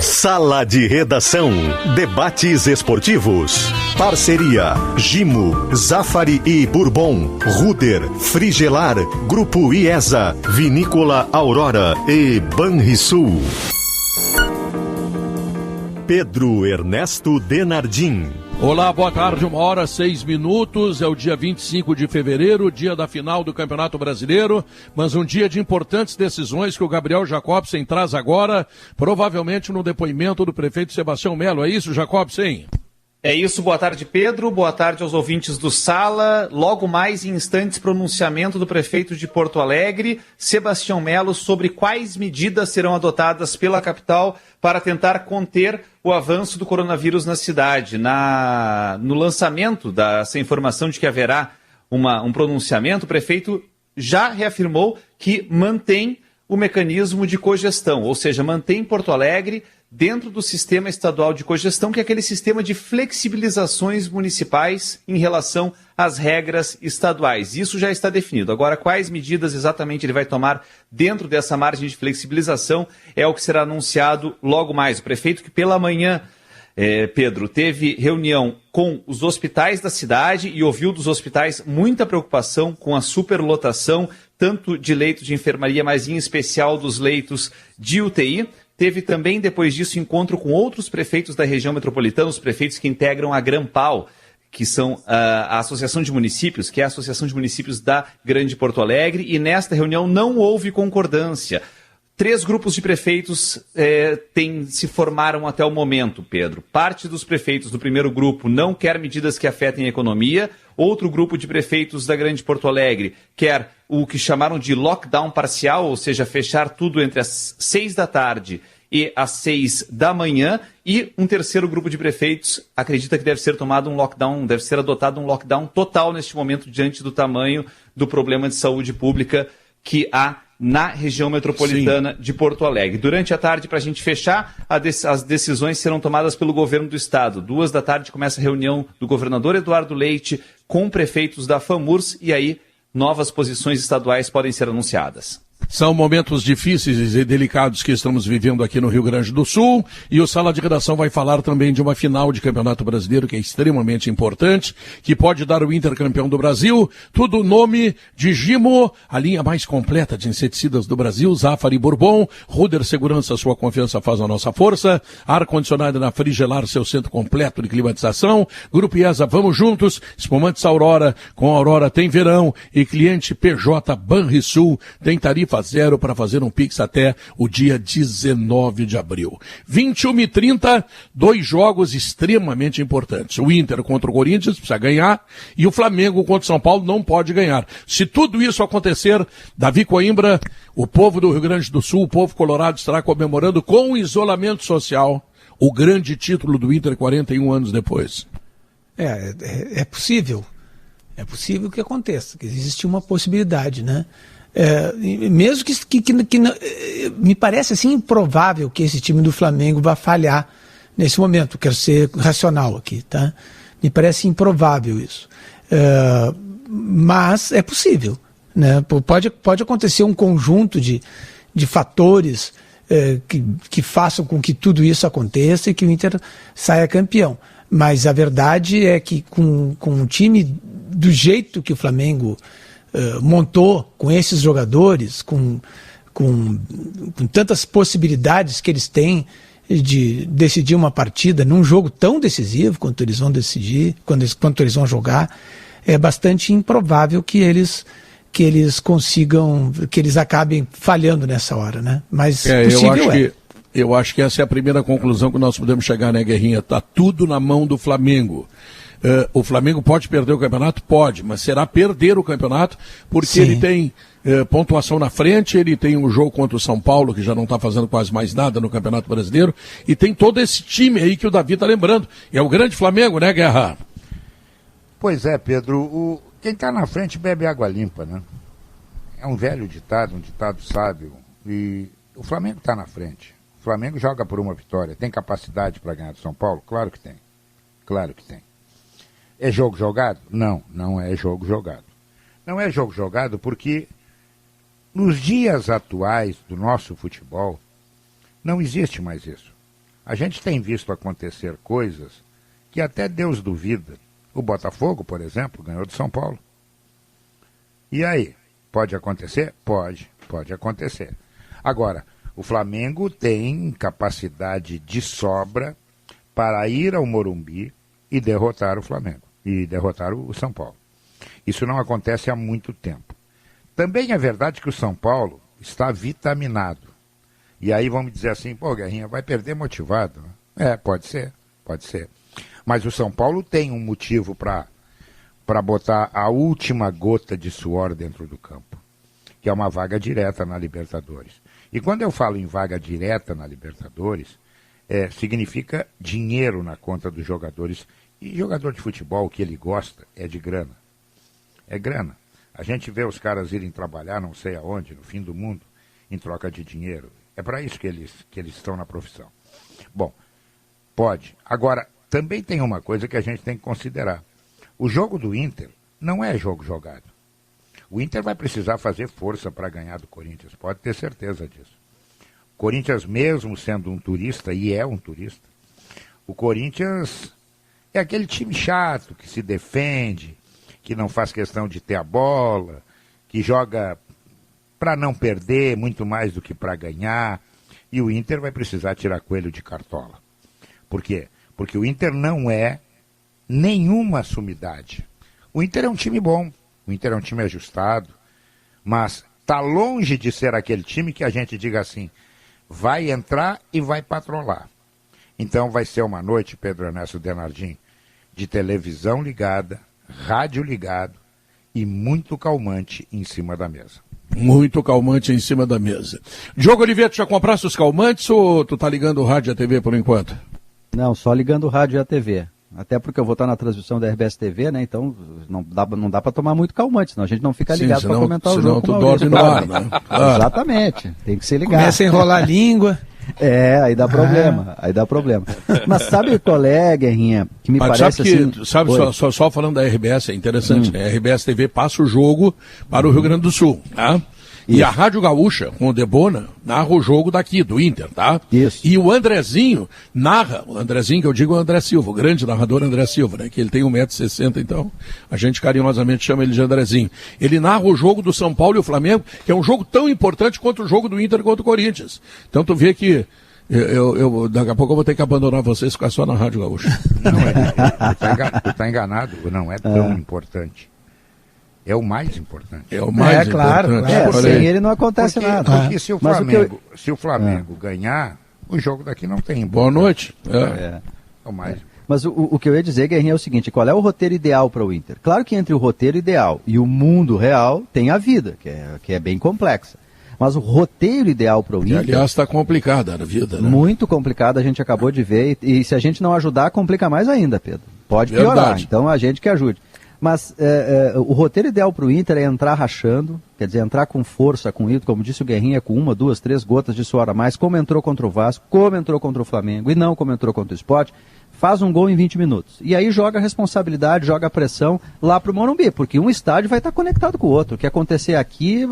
Sala de Redação. Debates esportivos. Parceria Gimo, Zafari e Bourbon, Ruder, Frigelar, Grupo IESA, Vinícola Aurora e Banrisul. Pedro Ernesto Denardim. Olá, boa tarde, 1h06, é o dia 25 de fevereiro, dia da final do Campeonato Brasileiro, mas um dia de importantes decisões que o Gabriel Jacobsen traz agora, provavelmente no depoimento do prefeito Sebastião Melo. É isso, Jacobsen? É isso, boa tarde, Pedro, boa tarde aos ouvintes do Sala. Logo mais em instantes, pronunciamento do prefeito de Porto Alegre, Sebastião Melo, sobre quais medidas serão adotadas pela capital para tentar conter o avanço do coronavírus na cidade. No lançamento dessa informação de que haverá um pronunciamento, o prefeito já reafirmou que mantém o mecanismo de cogestão, ou seja, mantém Porto Alegre dentro do sistema estadual de cogestão, que é aquele sistema de flexibilizações municipais em relação às regras estaduais. Isso já está definido. Agora, quais medidas exatamente ele vai tomar dentro dessa margem de flexibilização é o que será anunciado logo mais. O prefeito que pela manhã, Pedro, teve reunião com os hospitais da cidade e ouviu dos hospitais muita preocupação com a superlotação, tanto de leitos de enfermaria, mas em especial dos leitos de UTI. Teve também, depois disso, encontro com outros prefeitos da região metropolitana, os prefeitos que integram a Grampal, que são a Associação de Municípios, que é a Associação de Municípios da Grande Porto Alegre, e nesta reunião não houve concordância. 3 grupos de prefeitos se formaram até o momento, Pedro. Parte dos prefeitos do primeiro grupo não quer medidas que afetem a economia. Outro grupo de prefeitos da Grande Porto Alegre quer o que chamaram de lockdown parcial, ou seja, fechar tudo entre as 6 da tarde e às 6 da manhã. E um terceiro grupo de prefeitos acredita que deve ser adotado um lockdown total neste momento, diante do tamanho do problema de saúde pública que há na região metropolitana de Porto Alegre. Durante a tarde, para a gente fechar, as decisões serão tomadas pelo governo do estado. 2 da tarde começa a reunião do governador Eduardo Leite com prefeitos da FAMURS e aí novas posições estaduais podem ser anunciadas. São momentos difíceis e delicados que estamos vivendo aqui no Rio Grande do Sul, e o Sala de Redação vai falar também de uma final de Campeonato Brasileiro que é extremamente importante, que pode dar o Inter campeão do Brasil. Tudo nome de Gimo, a linha mais completa de inseticidas do Brasil, Zafari e Bourbon, Ruder Segurança, sua confiança faz a nossa força, ar-condicionado na Frigelar, seu centro completo de climatização, Grupo IESA, vamos juntos, espumantes Aurora, com Aurora tem verão, e cliente PJ Banrisul tem tarifa zero para fazer um Pix até o dia 19 de abril. 21h30, 2 jogos extremamente importantes. O Inter contra o Corinthians precisa ganhar e o Flamengo contra o São Paulo não pode ganhar. Se tudo isso acontecer, Davi Coimbra, o povo do Rio Grande do Sul, o povo colorado estará comemorando com isolamento social o grande título do Inter 41 anos depois. É possível. É possível que aconteça, que existe uma possibilidade, né? Mesmo que me parece assim improvável que esse time do Flamengo vá falhar nesse momento. Quero ser racional aqui, tá? Me parece improvável isso. Mas é possível, né? Pode acontecer um conjunto de fatores que façam com que tudo isso aconteça e que o Inter saia campeão. Mas a verdade é que com um time do jeito que o Flamengo montou, com esses jogadores, com tantas possibilidades que eles têm de decidir uma partida num jogo tão decisivo quanto eles vão decidir, quanto eles vão jogar, é bastante improvável que eles consigam, que eles acabem falhando nessa hora, né? Mas possível eu acho que essa é a primeira conclusão que nós podemos chegar, né, Guerrinha? Tá tudo na mão do Flamengo. O Flamengo pode perder o campeonato? Pode, mas será perder o campeonato porque Sim. Ele tem pontuação na frente, ele tem um jogo contra o São Paulo, que já não está fazendo quase mais nada no Campeonato Brasileiro, e tem todo esse time aí que o Davi está lembrando. E é o grande Flamengo, né, Guerra? Pois é, Pedro, quem está na frente bebe água limpa, né? É um velho ditado, um ditado sábio, e o Flamengo está na frente. O Flamengo joga por uma vitória. Tem capacidade para ganhar do São Paulo? Claro que tem. Claro que tem. É jogo jogado? Não, não é jogo jogado. Não é jogo jogado porque nos dias atuais do nosso futebol não existe mais isso. A gente tem visto acontecer coisas que até Deus duvida. O Botafogo, por exemplo, ganhou do São Paulo. E aí, pode acontecer? Pode acontecer. Agora, o Flamengo tem capacidade de sobra para ir ao Morumbi e derrotar o Flamengo, e derrotar o São Paulo. Isso não acontece há muito tempo. Também é verdade que o São Paulo está vitaminado. E aí vamos dizer assim, pô, Guerrinha, vai perder motivado. Pode ser. Mas o São Paulo tem um motivo para botar a última gota de suor dentro do campo, que é uma vaga direta na Libertadores. E quando eu falo em vaga direta na Libertadores, significa dinheiro na conta dos jogadores. E jogador de futebol, o que ele gosta é de grana. É grana. A gente vê os caras irem trabalhar não sei aonde, no fim do mundo, em troca de dinheiro. É para isso que eles estão na profissão. Bom, pode. Agora, também tem uma coisa que a gente tem que considerar. O jogo do Inter não é jogo jogado. O Inter vai precisar fazer força para ganhar do Corinthians, pode ter certeza disso. O Corinthians, mesmo sendo um turista, e é um turista, o Corinthians é aquele time chato que se defende, que não faz questão de ter a bola, que joga para não perder muito mais do que para ganhar, e o Inter vai precisar tirar coelho de cartola. Por quê? Porque o Inter não é nenhuma sumidade. O Inter é um time bom, o Inter é um time ajustado, mas está longe de ser aquele time que a gente diga assim, vai entrar e vai patrolar. Então vai ser uma noite, Pedro Ernesto Denardim, de televisão ligada, rádio ligado e muito calmante em cima da mesa. Muito calmante em cima da mesa. Diogo Oliveira, tu já compraste os calmantes ou tu tá ligando o rádio e a TV por enquanto? Não, só ligando o rádio e a TV. Até porque eu vou estar na transmissão da RBS TV, né? Então não dá para tomar muito calmante, senão a gente não fica ligado para comentar o jogo. Senão tu dorme no ar, né? Exatamente, tem que ser ligado. Começa a enrolar a língua. Aí dá problema, Mas sabe qual é, Guerrinha, que me parece assim... Sabe, só falando da RBS, é interessante, né? A RBS TV passa o jogo para o Rio Grande do Sul, tá? E a Rádio Gaúcha, com o Debona, narra o jogo daqui, do Inter, tá? Isso. E o Andrezinho narra, o Andrezinho que eu digo é o André Silva, o grande narrador André Silva, né? Que ele tem 1,60 m, então a gente carinhosamente chama ele de Andrezinho. Ele narra o jogo do São Paulo e o Flamengo, que é um jogo tão importante quanto o jogo do Inter contra o Corinthians. Então tu vê que daqui a pouco eu vou ter que abandonar vocês e ficar só na Rádio Gaúcha. Não, tu tá enganado, não é tão importante. É o mais importante. É o mais importante. Claro. Sem ele não acontece nada. Porque se o Flamengo ganhar, o jogo daqui não tem. Boa noite. É o mais. Mas o que eu ia dizer, Guerrinha, é o seguinte, qual é o roteiro ideal para o Inter? Claro que entre o roteiro ideal e o mundo real tem a vida, que é bem complexa. Mas o roteiro ideal para o Inter... aliás, está complicada a vida, né? Muito complicada, a gente acabou de ver. E se a gente não ajudar, complica mais ainda, Pedro. Pode piorar, verdade. Então a gente que ajude. Mas o roteiro ideal para o Inter é entrar rachando, quer dizer, entrar com força, com isso, como disse o Guerrinha, com 1, 2, 3 gotas de suor a mais, como entrou contra o Vasco, como entrou contra o Flamengo e não como entrou contra o Sport, faz um gol em 20 minutos. E aí joga a responsabilidade, joga a pressão lá para o Morumbi, porque um estádio vai estar conectado com o outro. O que acontecer aqui,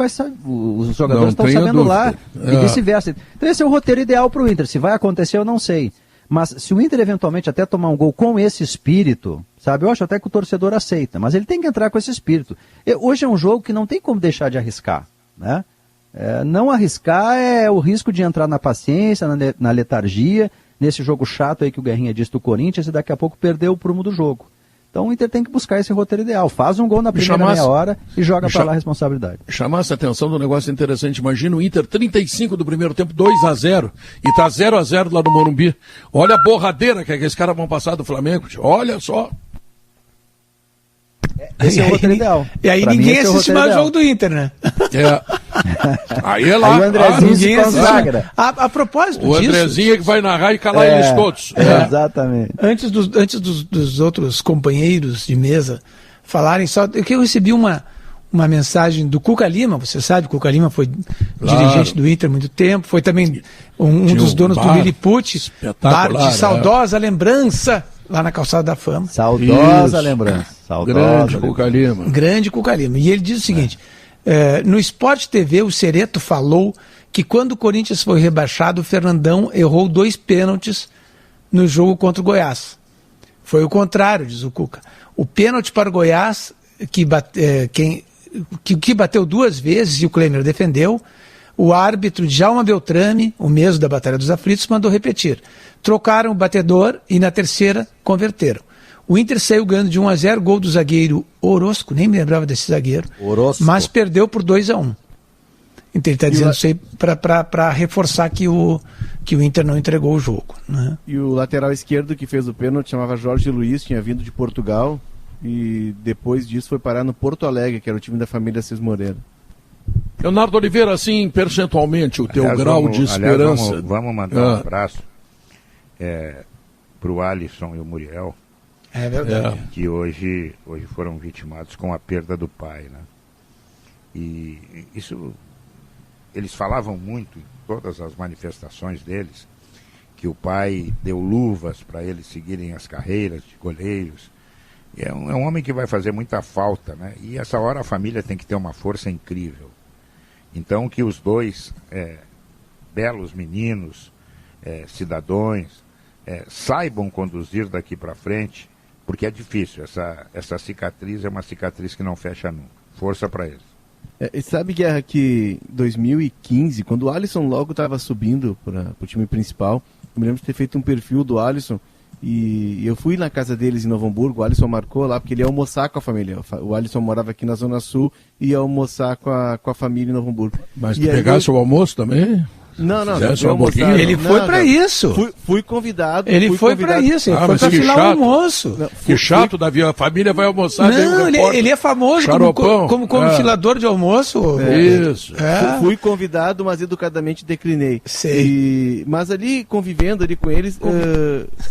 os jogadores estão sabendo lá e vice-versa. Então esse é o roteiro ideal para o Inter. Se vai acontecer, eu não sei. Mas se o Inter eventualmente até tomar um gol com esse espírito, sabe, eu acho até que o torcedor aceita, mas ele tem que entrar com esse espírito. Hoje é um jogo que não tem como deixar de arriscar, né? Não arriscar é o risco de entrar na paciência, na letargia, nesse jogo chato aí que o Guerrinha disse do Corinthians e daqui a pouco perder o prumo do jogo. Então o Inter tem que buscar esse roteiro ideal. Faz um gol na primeira meia hora e joga para lá a responsabilidade. Chamasse a atenção do negócio interessante. Imagina o Inter 35 do primeiro tempo, 2-0. E tá 0-0 lá no Morumbi. Olha a borradeira que esses caras vão passar do Flamengo. Olha só. Esse é o roteiro ideal. E aí ninguém assiste mais o jogo do Inter, né? Aí é lá. Aí o Andrezinho se consagra. A propósito disso... O Andrezinho é que vai narrar e calar eles todos. Exatamente. Antes dos outros companheiros de mesa falarem, só que eu recebi uma mensagem do Cuca Lima, você sabe, o Cuca Lima foi dirigente do Inter há muito tempo, foi também um dos donos do Lilliput, bar de saudosa lembrança, lá na Calçada da Fama. Saudosa lembrança. Grande Cuca Lima. Grande Cuca Lima. E ele diz o seguinte, no Sport TV o Cereto falou que quando o Corinthians foi rebaixado, o Fernandão errou 2 pênaltis no jogo contra o Goiás. Foi o contrário, diz o Cuca. O pênalti para o Goiás, que bateu 2 vezes e o Klemer defendeu, o árbitro Djalma Beltrame, o mesmo da Batalha dos Aflitos, mandou repetir. Trocaram o batedor e na terceira converteram. O Inter saiu ganhando de 1-0, gol do zagueiro Orozco, nem me lembrava desse zagueiro, mas perdeu por 2-1. Então ele está dizendo isso aí para reforçar que o Inter não entregou o jogo. Né? E o lateral esquerdo que fez o pênalti chamava Jorge Luiz, tinha vindo de Portugal e depois disso foi parar no Porto Alegre, que era o time da família Cis Moreira. Leonardo Oliveira, assim, percentualmente, o teu grau de esperança... Vamos mandar um abraço para o Alisson e o Muriel. É verdade. Que hoje foram vitimados com a perda do pai, né? E isso, eles falavam muito em todas as manifestações deles, que o pai deu luvas para eles seguirem as carreiras de goleiros. E é um homem que vai fazer muita falta, né? E essa hora a família tem que ter uma força incrível. Então que os dois belos meninos, cidadãos, saibam conduzir daqui para frente, porque é difícil. Essa cicatriz é uma cicatriz que não fecha nunca. Força para eles. Sabe, Guerra, que em 2015, quando o Alisson logo estava subindo para o time principal, eu me lembro de ter feito um perfil do Alisson e eu fui na casa deles em Novo Hamburgo. O Alisson marcou lá porque ele ia almoçar com a família. O Alisson morava aqui na Zona Sul e ia almoçar com a família em Novo Hamburgo. Mas tu pegasse o almoço também? Não. Ele foi para isso. Fui convidado. Ele foi para isso. Ele foi para filar o almoço. Que chato, Davi. A família vai almoçar. Não, ele é famoso como filador de almoço. Isso. Fui convidado, mas educadamente declinei. Mas ali, convivendo ali com eles,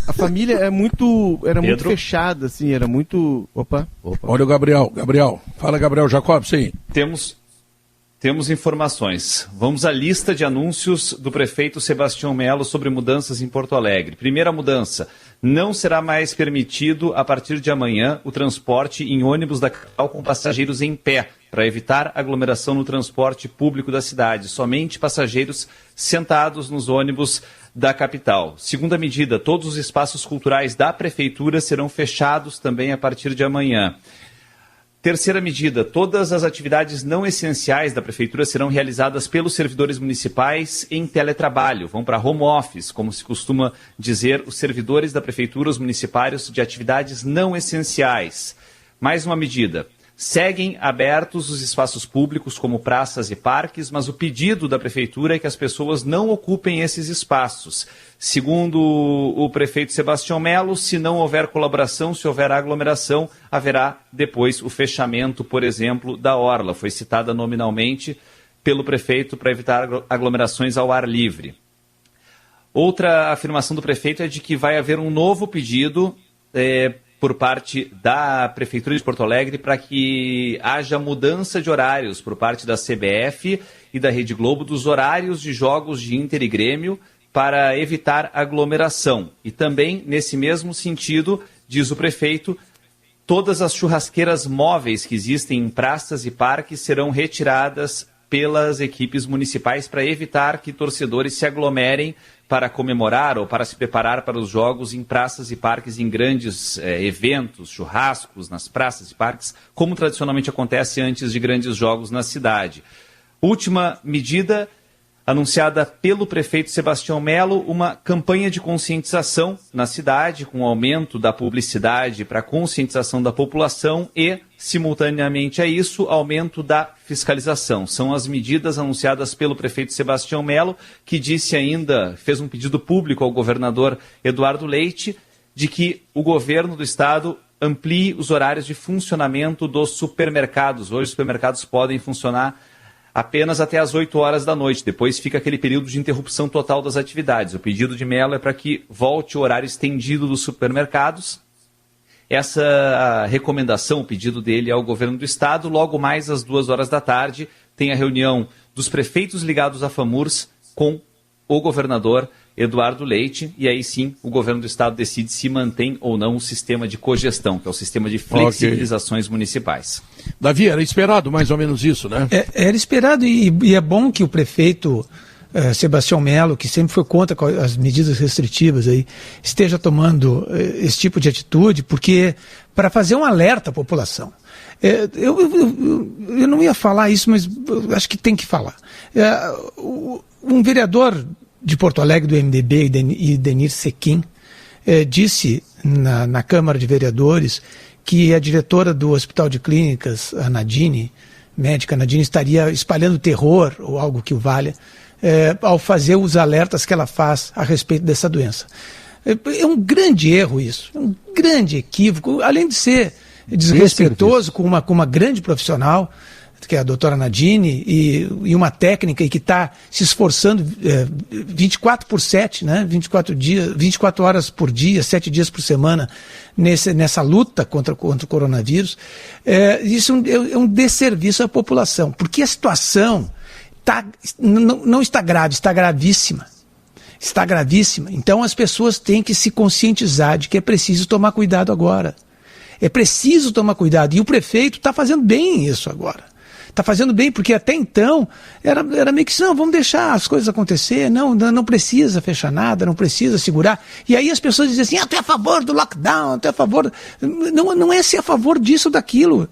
a família era muito fechada, assim, era muito... Opa. Olha o Gabriel. Fala, Gabriel Jacob, sim. Temos informações. Vamos à lista de anúncios do prefeito Sebastião Melo sobre mudanças em Porto Alegre. Primeira mudança, não será mais permitido, a partir de amanhã, o transporte em ônibus da capital com passageiros em pé, para evitar aglomeração no transporte público da cidade. Somente passageiros sentados nos ônibus da capital. Segunda medida, todos os espaços culturais da prefeitura serão fechados também a partir de amanhã. Terceira medida, todas as atividades não essenciais da Prefeitura serão realizadas pelos servidores municipais em teletrabalho. Vão para home office, como se costuma dizer os servidores da Prefeitura, os municipários de atividades não essenciais. Mais uma medida, seguem abertos os espaços públicos como praças e parques, mas o pedido da Prefeitura é que as pessoas não ocupem esses espaços. Segundo o prefeito Sebastião Melo, se não houver colaboração, se houver aglomeração, haverá depois o fechamento, por exemplo, da orla. Foi citada nominalmente pelo prefeito para evitar aglomerações ao ar livre. Outra afirmação do prefeito é de que vai haver um novo pedido por parte da Prefeitura de Porto Alegre para que haja mudança de horários por parte da CBF e da Rede Globo dos horários de jogos de Inter e Grêmio, para evitar aglomeração. E também, nesse mesmo sentido, diz o prefeito, todas as churrasqueiras móveis que existem em praças e parques serão retiradas pelas equipes municipais para evitar que torcedores se aglomerem para comemorar ou para se preparar para os jogos em praças e parques, em grandes eventos, churrascos nas praças e parques, como tradicionalmente acontece antes de grandes jogos na cidade. Última medida anunciada pelo prefeito Sebastião Melo, uma campanha de conscientização na cidade, com aumento da publicidade para conscientização da população e, simultaneamente a isso, aumento da fiscalização. São as medidas anunciadas pelo prefeito Sebastião Melo, que disse ainda, fez um pedido público ao governador Eduardo Leite, de que o governo do estado amplie os horários de funcionamento dos supermercados. Hoje os supermercados podem funcionar apenas até às 8 horas da noite. Depois fica aquele período de interrupção total das atividades. O pedido de Melo é para que volte o horário estendido dos supermercados. Essa recomendação, o pedido dele ao governo do estado, logo mais às 2 horas da tarde, tem a reunião dos prefeitos ligados à FAMURS com o governador Eduardo Leite, e aí sim o governo do estado decide se mantém ou não o sistema de cogestão, que é o sistema de flexibilizações municipais. Davi, era esperado mais ou menos isso, né? Era esperado e é bom que o prefeito Sebastião Melo, que sempre foi contra as medidas restritivas, aí, esteja tomando esse tipo de atitude, porque para fazer um alerta à população. Eu não ia falar isso, mas acho que tem que falar. Um vereador de Porto Alegre, do MDB, Idenir Sequim, disse na Câmara de Vereadores que a diretora do Hospital de Clínicas, a Nadine, médica Nadine, estaria espalhando terror, ou algo que o valha, ao fazer os alertas que ela faz a respeito dessa doença. É um grande erro isso, é um grande equívoco, além de ser desrespeitoso com uma grande profissional, que é a doutora Nadine, e uma técnica que está se esforçando 24/7, né? 24 horas por dia, 7 dias por semana, nessa luta contra o coronavírus. Isso é um desserviço à população, porque a situação não está grave, está gravíssima. Está gravíssima. Então as pessoas têm que se conscientizar de que é preciso tomar cuidado agora. É preciso tomar cuidado. E o prefeito está fazendo bem isso agora. Está fazendo bem, porque até então era meio que não, vamos deixar as coisas acontecer, não precisa fechar nada, não precisa segurar. E aí as pessoas dizem assim, tu é a favor do lockdown, tu é a favor... Não é ser a favor disso ou daquilo.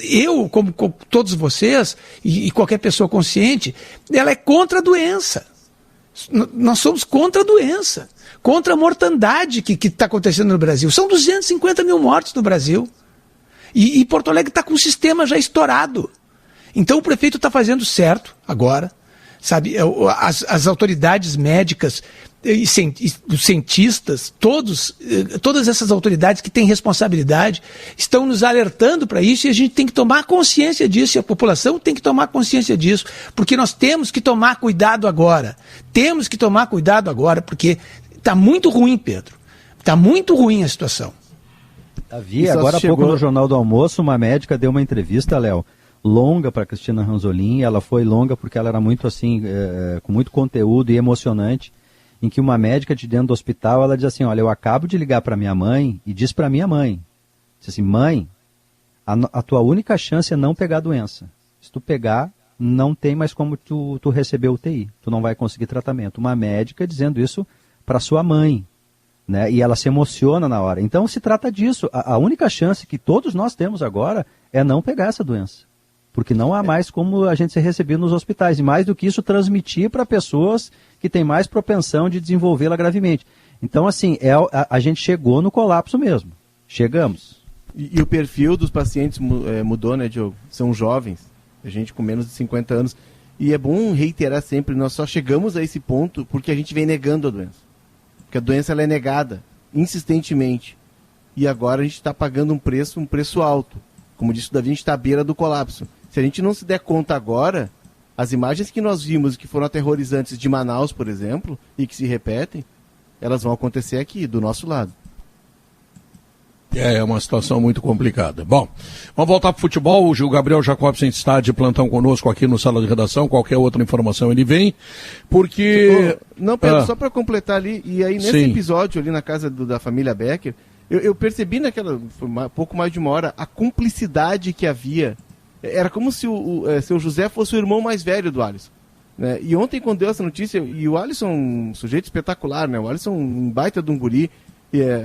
Eu, como todos vocês, e qualquer pessoa consciente, ela é contra a doença. Nós somos contra a doença, contra a mortandade que está acontecendo no Brasil. São 250 mil mortos no Brasil. E Porto Alegre está com o sistema já estourado. Então o prefeito está fazendo certo agora, sabe? As autoridades médicas, os cientistas, todas essas autoridades que têm responsabilidade estão nos alertando para isso, e a gente tem que tomar consciência disso, e a população tem que tomar consciência disso, porque nós temos que tomar cuidado agora. Temos que tomar cuidado agora, porque está muito ruim, Pedro. Está muito ruim a situação. Havia, agora há pouco no Jornal do Almoço, uma médica deu uma entrevista, Léo, longa para Cristina Ranzolin. Ela foi longa porque ela era muito assim, com muito conteúdo e emocionante, em que uma médica de dentro do hospital, ela diz assim, olha, eu acabo de ligar para minha mãe e diz para minha mãe, diz assim, mãe, a tua única chance é não pegar a doença. Se tu pegar, não tem mais como tu receber UTI, tu não vai conseguir tratamento. Uma médica dizendo isso para sua mãe. Né? E ela se emociona na hora. Então se trata disso. A única chance que todos nós temos agora é não pegar essa doença. Porque não há mais como a gente ser recebido nos hospitais. E mais do que isso, transmitir para pessoas que têm mais propensão de desenvolvê-la gravemente. Então, assim, a gente chegou no colapso mesmo. Chegamos. E o perfil dos pacientes mudou, né, Diogo? São jovens. A gente com menos de 50 anos. E é bom reiterar sempre, nós só chegamos a esse ponto porque a gente vem negando a doença. Porque a doença ela é negada insistentemente. E agora a gente está pagando um preço alto. Como disse o Davi, a gente está à beira do colapso. Se a gente não se der conta agora, as imagens que nós vimos, que foram aterrorizantes de Manaus, por exemplo, e que se repetem, elas vão acontecer aqui, do nosso lado. É uma situação muito complicada. Bom, vamos voltar para o futebol. O Gabriel Jacobsen está de plantão conosco aqui no Sala de Redação. Qualquer outra informação ele vem, porque... Não, Pedro, só para completar ali, e aí nesse episódio ali na casa da família Becker, eu percebi naquela, pouco mais de uma hora, a cumplicidade que havia. Era como se o seu José fosse o irmão mais velho do Alisson. Né? E ontem, quando deu essa notícia, e o Alisson, um sujeito espetacular, né? O Alisson, um baita de um guri.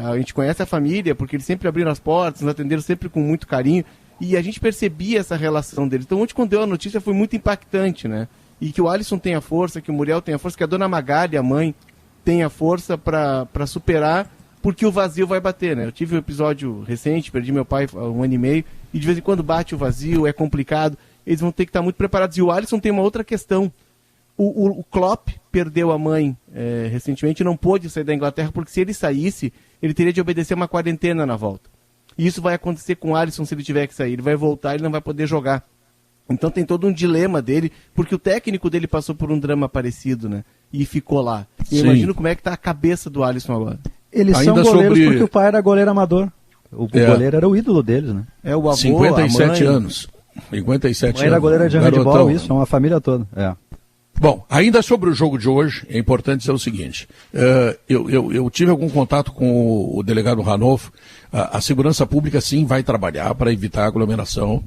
A gente conhece a família, porque eles sempre abriram as portas, nos atenderam sempre com muito carinho, e a gente percebia essa relação deles. Então, ontem, quando deu a notícia, foi muito impactante, né? E que o Alisson tenha força, que o Muriel tenha força, que a dona Magali, a mãe, tenha força para superar, porque o vazio vai bater, né? Eu tive um episódio recente, perdi meu pai há 1 ano e meio, e de vez em quando bate o vazio, é complicado, eles vão ter que estar muito preparados. E o Alisson tem uma outra questão. O Klopp perdeu a mãe recentemente, não pôde sair da Inglaterra, porque se ele saísse, ele teria de obedecer uma quarentena na volta. E isso vai acontecer com o Alisson se ele tiver que sair. Ele vai voltar e ele não vai poder jogar. Então tem todo um dilema dele, porque o técnico dele passou por um drama parecido, né? E ficou lá. E eu imagino como é que tá a cabeça do Alisson agora. Eles ainda são goleiros porque o pai era goleiro amador. O goleiro era o ídolo deles, né? É o avô, 57 a mãe. anos. 57 anos. Era goleira de handebol, isso, é uma família toda. Bom, ainda sobre o jogo de hoje, é importante dizer o seguinte, eu tive algum contato com o delegado Ranolfo. A segurança pública sim vai trabalhar para evitar aglomeração,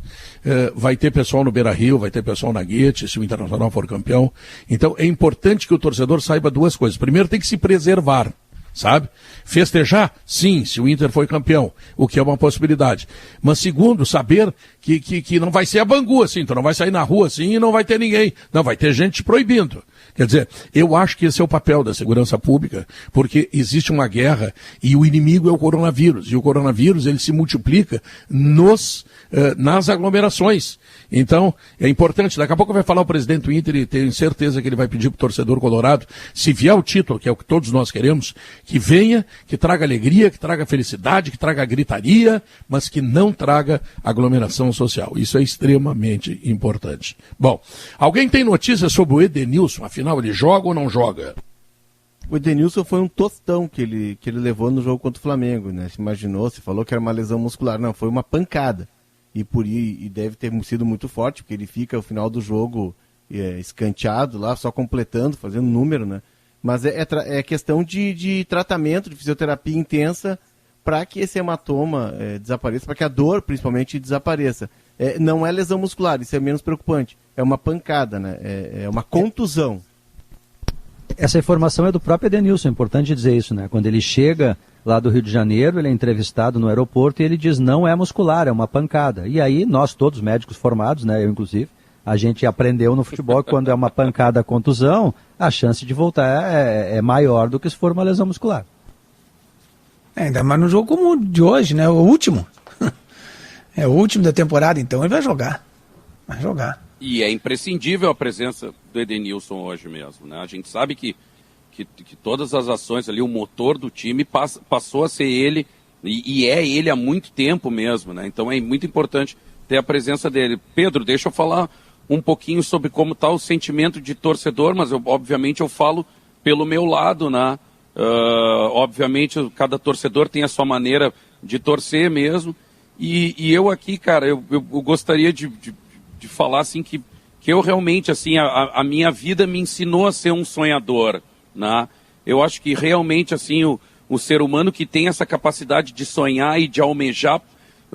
vai ter pessoal no Beira-Rio, vai ter pessoal na Guete, se o Internacional for campeão. Então é importante que o torcedor saiba duas coisas. Primeiro, tem que se preservar, sabe? Festejar, sim, se o Inter foi campeão, o que é uma possibilidade. Mas segundo, saber que não vai ser a Bangu, assim, tu não vai sair na rua assim e não vai ter ninguém. Não, vai ter gente proibindo. Quer dizer, eu acho que esse é o papel da segurança pública, porque existe uma guerra e o inimigo é o coronavírus. E o coronavírus, ele se multiplica nas aglomerações. Então, é importante. Daqui a pouco vai falar o presidente do Inter e tenho certeza que ele vai pedir para o torcedor colorado, se vier o título, que é o que todos nós queremos, que venha, que traga alegria, que traga felicidade, que traga gritaria, mas que não traga aglomeração social. Isso é extremamente importante. Bom, alguém tem notícia sobre o Edenilson? Afinal, ele joga ou não joga? O Edenilson foi um tostão que ele levou no jogo contra o Flamengo, né? Se imaginou, se falou que era uma lesão muscular. Não, foi uma pancada. E deve ter sido muito forte, porque ele fica ao final do jogo escanteado lá, só completando, fazendo número, né? Mas é questão de tratamento, de fisioterapia intensa, para que esse hematoma desapareça, para que a dor, principalmente, desapareça. Não é lesão muscular, isso é menos preocupante. É uma pancada, né? É uma contusão. Essa informação é do próprio Edenilson, é importante dizer isso, né? Quando ele chega lá do Rio de Janeiro, ele é entrevistado no aeroporto e ele diz, não é muscular, é uma pancada. E aí, nós todos médicos formados, né, eu inclusive, a gente aprendeu no futebol que quando é uma pancada, contusão, a chance de voltar é maior do que se for uma lesão muscular. Ainda mais no jogo como o de hoje, né? O último. É o último da temporada, então ele vai jogar. Vai jogar. E é imprescindível a presença do Edenilson hoje mesmo, né? A gente sabe que todas as ações ali, o motor do time passou a ser ele, e é ele há muito tempo mesmo, né? Então é muito importante ter a presença dele. Pedro, deixa eu falar um pouquinho sobre como está o sentimento de torcedor, mas obviamente eu falo pelo meu lado, né? Obviamente cada torcedor tem a sua maneira de torcer mesmo, e eu aqui, cara, eu gostaria de falar assim que eu realmente, assim, a minha vida me ensinou a ser um sonhador, né? Eu acho que realmente, assim, o ser humano que tem essa capacidade de sonhar e de almejar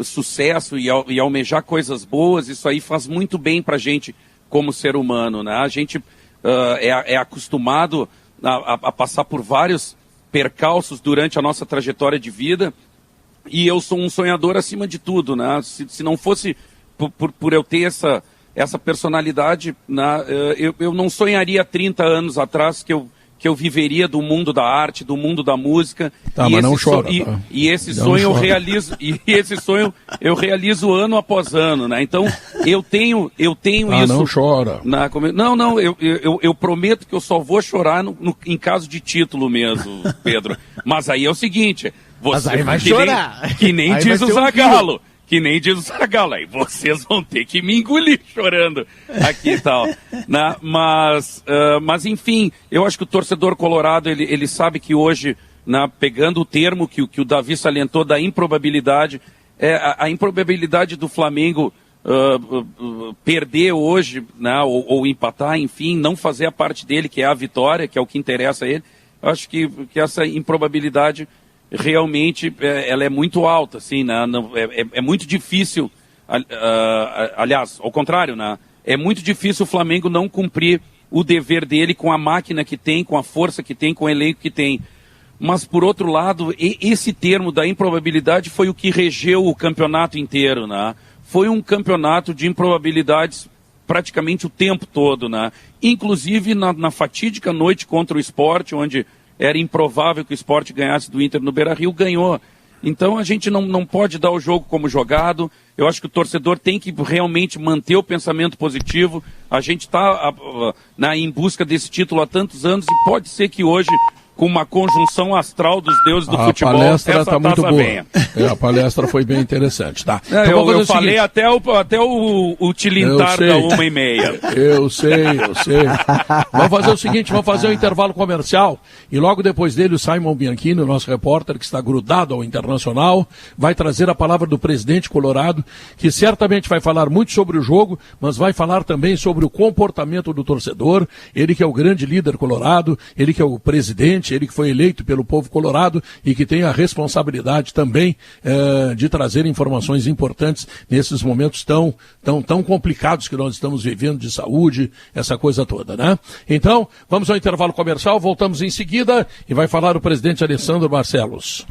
sucesso e almejar coisas boas, isso aí faz muito bem pra gente como ser humano, né? A gente é acostumado a passar por vários percalços durante a nossa trajetória de vida, e eu sou um sonhador acima de tudo, né? Se não fosse por eu ter essa personalidade, né, eu não sonharia há 30 anos atrás que eu viveria do mundo da arte, do mundo da música. Tá, mas não chora. E esse sonho eu realizo, e esse sonho eu realizo ano após ano, né? Então eu tenho isso. Não chora. Eu prometo que eu só vou chorar em caso de título mesmo, Pedro. Mas aí é o seguinte, você aí vai chorar. Que nem diz o Zagallo. Que nem diz o Zagallo, aí vocês vão ter que me engolir chorando aqui e tal. Né? Mas enfim, eu acho que o torcedor colorado, ele sabe que hoje, né, pegando o termo que o Davi salientou da improbabilidade, a improbabilidade do Flamengo perder hoje, né, ou empatar, enfim, não fazer a parte dele, que é a vitória, que é o que interessa a ele, eu acho que essa improbabilidade realmente ela é muito alta, assim, né? É muito difícil, aliás, ao contrário, né? É muito difícil o Flamengo não cumprir o dever dele com a máquina que tem, com a força que tem, com o elenco que tem. Mas, por outro lado, esse termo da improbabilidade foi o que regeu o campeonato inteiro, né? Foi um campeonato de improbabilidades praticamente o tempo todo, né? Inclusive na fatídica noite contra o Sport, onde era improvável que o Sport ganhasse do Inter no Beira-Rio, ganhou. Então a gente não pode dar o jogo como jogado. Eu acho que o torcedor tem que realmente manter o pensamento positivo. A gente está em busca desse título há tantos anos e pode ser que hoje com uma conjunção astral dos deuses do a futebol. Palestra essa tá muito boa. venha. A palestra foi bem interessante, tá? Então, eu falei até o tilintar da 1h30. Eu sei. Vamos fazer o seguinte, vamos fazer um intervalo comercial e logo depois dele o Simon Bianchini, o nosso repórter que está grudado ao Internacional, vai trazer a palavra do presidente colorado, que certamente vai falar muito sobre o jogo, mas vai falar também sobre o comportamento do torcedor, ele que é o grande líder colorado, ele que é o presidente, ele que foi eleito pelo povo colorado e que tem a responsabilidade também de trazer informações importantes nesses momentos tão complicados que nós estamos vivendo de saúde, essa coisa toda, né? Então, vamos ao intervalo comercial, voltamos em seguida e vai falar o presidente Alessandro Barcelos.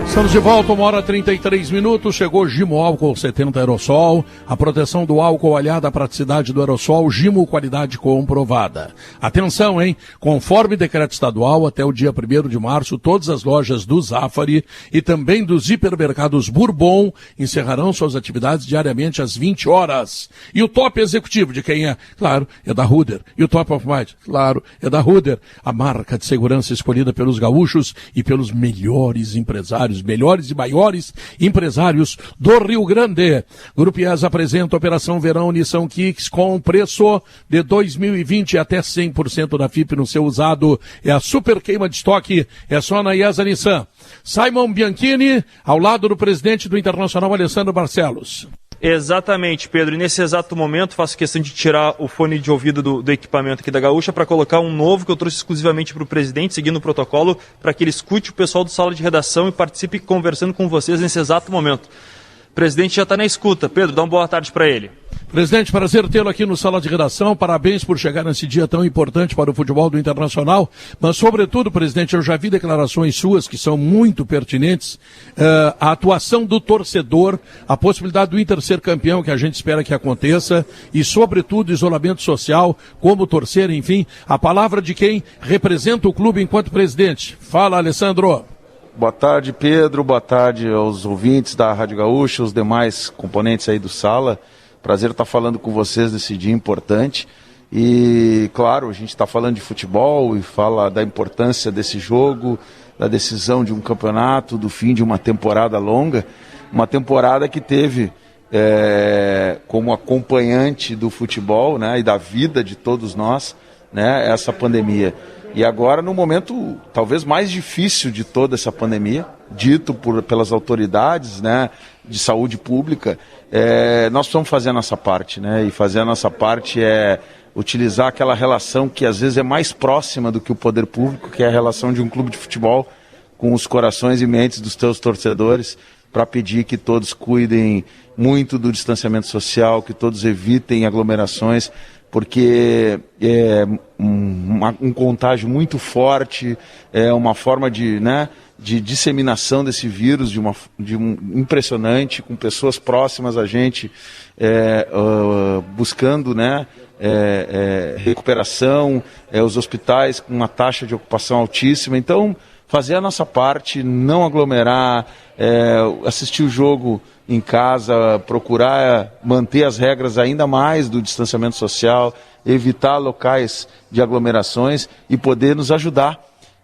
Estamos de volta, 1h33, chegou Gimo Álcool 70 Aerosol, a proteção do álcool aliada à praticidade do aerossol, Gimo, qualidade comprovada. Atenção, hein? Conforme decreto estadual, até o dia 1º de março, todas as lojas do Zafari e também dos hipermercados Bourbon encerrarão suas atividades diariamente às 20 horas. E o top executivo de quem é? Claro, é da Ruder. E o top of mind? Claro, é da Ruder. A marca de segurança escolhida pelos gaúchos e pelos melhores empresários, melhores e maiores empresários do Rio Grande. Grupo IES apresenta a Operação Verão Nissan Kicks com preço de 2020 até 100% da FIP no seu usado. É a super queima de estoque, é só na IES Nissan. Simon Bianchini, ao lado do presidente do Internacional, Alessandro Barcelos. Exatamente, Pedro. E nesse exato momento faço questão de tirar o fone de ouvido do equipamento aqui da Gaúcha para colocar um novo que eu trouxe exclusivamente para o presidente, seguindo o protocolo, para que ele escute o pessoal do Sala de Redação e participe conversando com vocês nesse exato momento. O presidente já está na escuta. Pedro, dá uma boa tarde para ele. Presidente, prazer tê-lo aqui no Sala de Redação, parabéns por chegar nesse dia tão importante para o futebol do Internacional, mas sobretudo, presidente, eu já vi declarações suas que são muito pertinentes, a atuação do torcedor, a possibilidade do Inter ser campeão, que a gente espera que aconteça, e sobretudo isolamento social, como torcer, enfim, a palavra de quem representa o clube enquanto presidente. Fala, Alessandro. Boa tarde, Pedro, boa tarde aos ouvintes da Rádio Gaúcha, os demais componentes aí do Sala. Prazer estar falando com vocês nesse dia importante e, claro, a gente está falando de futebol e fala da importância desse jogo, da decisão de um campeonato, do fim de uma temporada longa, uma temporada que teve como acompanhante do futebol, né, e da vida de todos nós, né, essa pandemia. E agora, no momento talvez mais difícil de toda essa pandemia, dito pelas autoridades, né, de saúde pública, nós precisamos fazer a nossa parte, né? E fazer a nossa parte é utilizar aquela relação que às vezes é mais próxima do que o poder público, que é a relação de um clube de futebol com os corações e mentes dos seus torcedores, para pedir que todos cuidem muito do distanciamento social, que todos evitem aglomerações, porque é um contágio muito forte, é uma forma de disseminação desse vírus impressionante, com pessoas próximas a gente, buscando, né, recuperação, os hospitais com uma taxa de ocupação altíssima. Então, fazer a nossa parte, não aglomerar, assistir o jogo em casa, procurar manter as regras ainda mais do distanciamento social, evitar locais de aglomerações e poder nos ajudar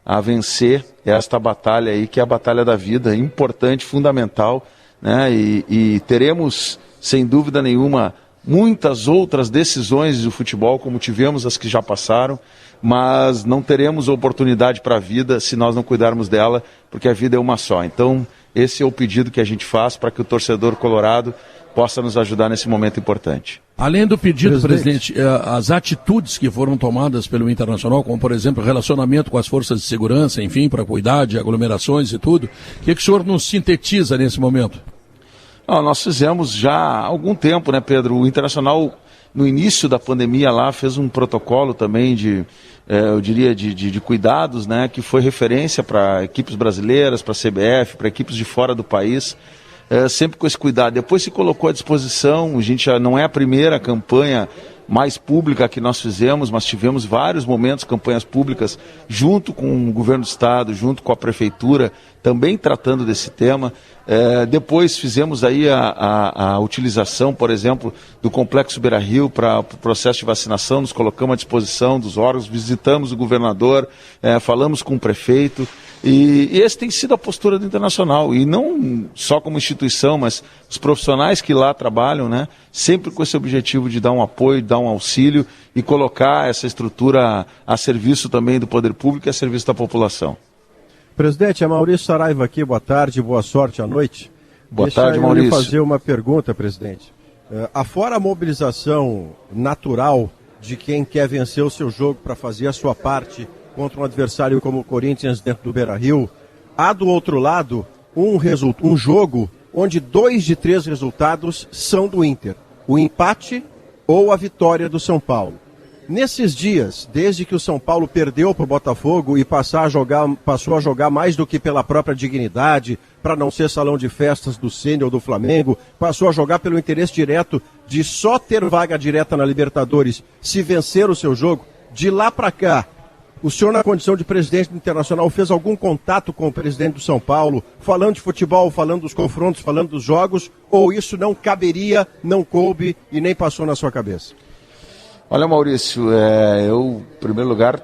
a vencer esta batalha aí, que é a batalha da vida, importante, fundamental, né? E teremos, sem dúvida nenhuma, muitas outras decisões do futebol, como tivemos as que já passaram, mas não teremos oportunidade para a vida se nós não cuidarmos dela, porque a vida é uma só. Então, esse é o pedido que a gente faz para que o torcedor colorado possa nos ajudar nesse momento importante. Além do pedido, presidente, as atitudes que foram tomadas pelo Internacional, como, por exemplo, relacionamento com as forças de segurança, enfim, para cuidar de aglomerações e tudo, o que o senhor nos sintetiza nesse momento? Nós fizemos já há algum tempo, né, Pedro? O Internacional, no início da pandemia lá, fez um protocolo também eu diria, de cuidados, né, que foi referência para equipes brasileiras, para a CBF, para equipes de fora do país, sempre com esse cuidado. Depois se colocou à disposição, a gente já não é a primeira campanha mais pública que nós fizemos, mas tivemos vários momentos, campanhas públicas, junto com o governo do estado, junto com a prefeitura, também tratando desse tema. Depois fizemos aí a utilização, por exemplo, do Complexo Beira-Rio para o processo de vacinação, nos colocamos à disposição dos órgãos, visitamos o governador, falamos com o prefeito, e essa tem sido a postura do Internacional, e não só como instituição, mas os profissionais que lá trabalham, né, sempre com esse objetivo de dar um apoio, dar um auxílio e colocar essa estrutura a serviço também do poder público e a serviço da população. Presidente, é Maurício Saraiva aqui, boa tarde, boa sorte à noite. Boa tarde, Maurício. Deixa eu fazer uma pergunta, presidente. Afora a mobilização natural de quem quer vencer o seu jogo para fazer a sua parte contra um adversário como o Corinthians dentro do Beira-Rio, há do outro lado um jogo onde 2 de 3 resultados são do Inter, o empate ou a vitória do São Paulo. Nesses dias, desde que o São Paulo perdeu para o Botafogo e passou a jogar mais do que pela própria dignidade, para não ser salão de festas do Ceni ou do Flamengo, passou a jogar pelo interesse direto de só ter vaga direta na Libertadores se vencer o seu jogo, de lá para cá, o senhor, na condição de presidente do Internacional, fez algum contato com o presidente do São Paulo, falando de futebol, falando dos confrontos, falando dos jogos, ou isso não caberia, não coube e nem passou na sua cabeça? Olha, Maurício, em primeiro lugar,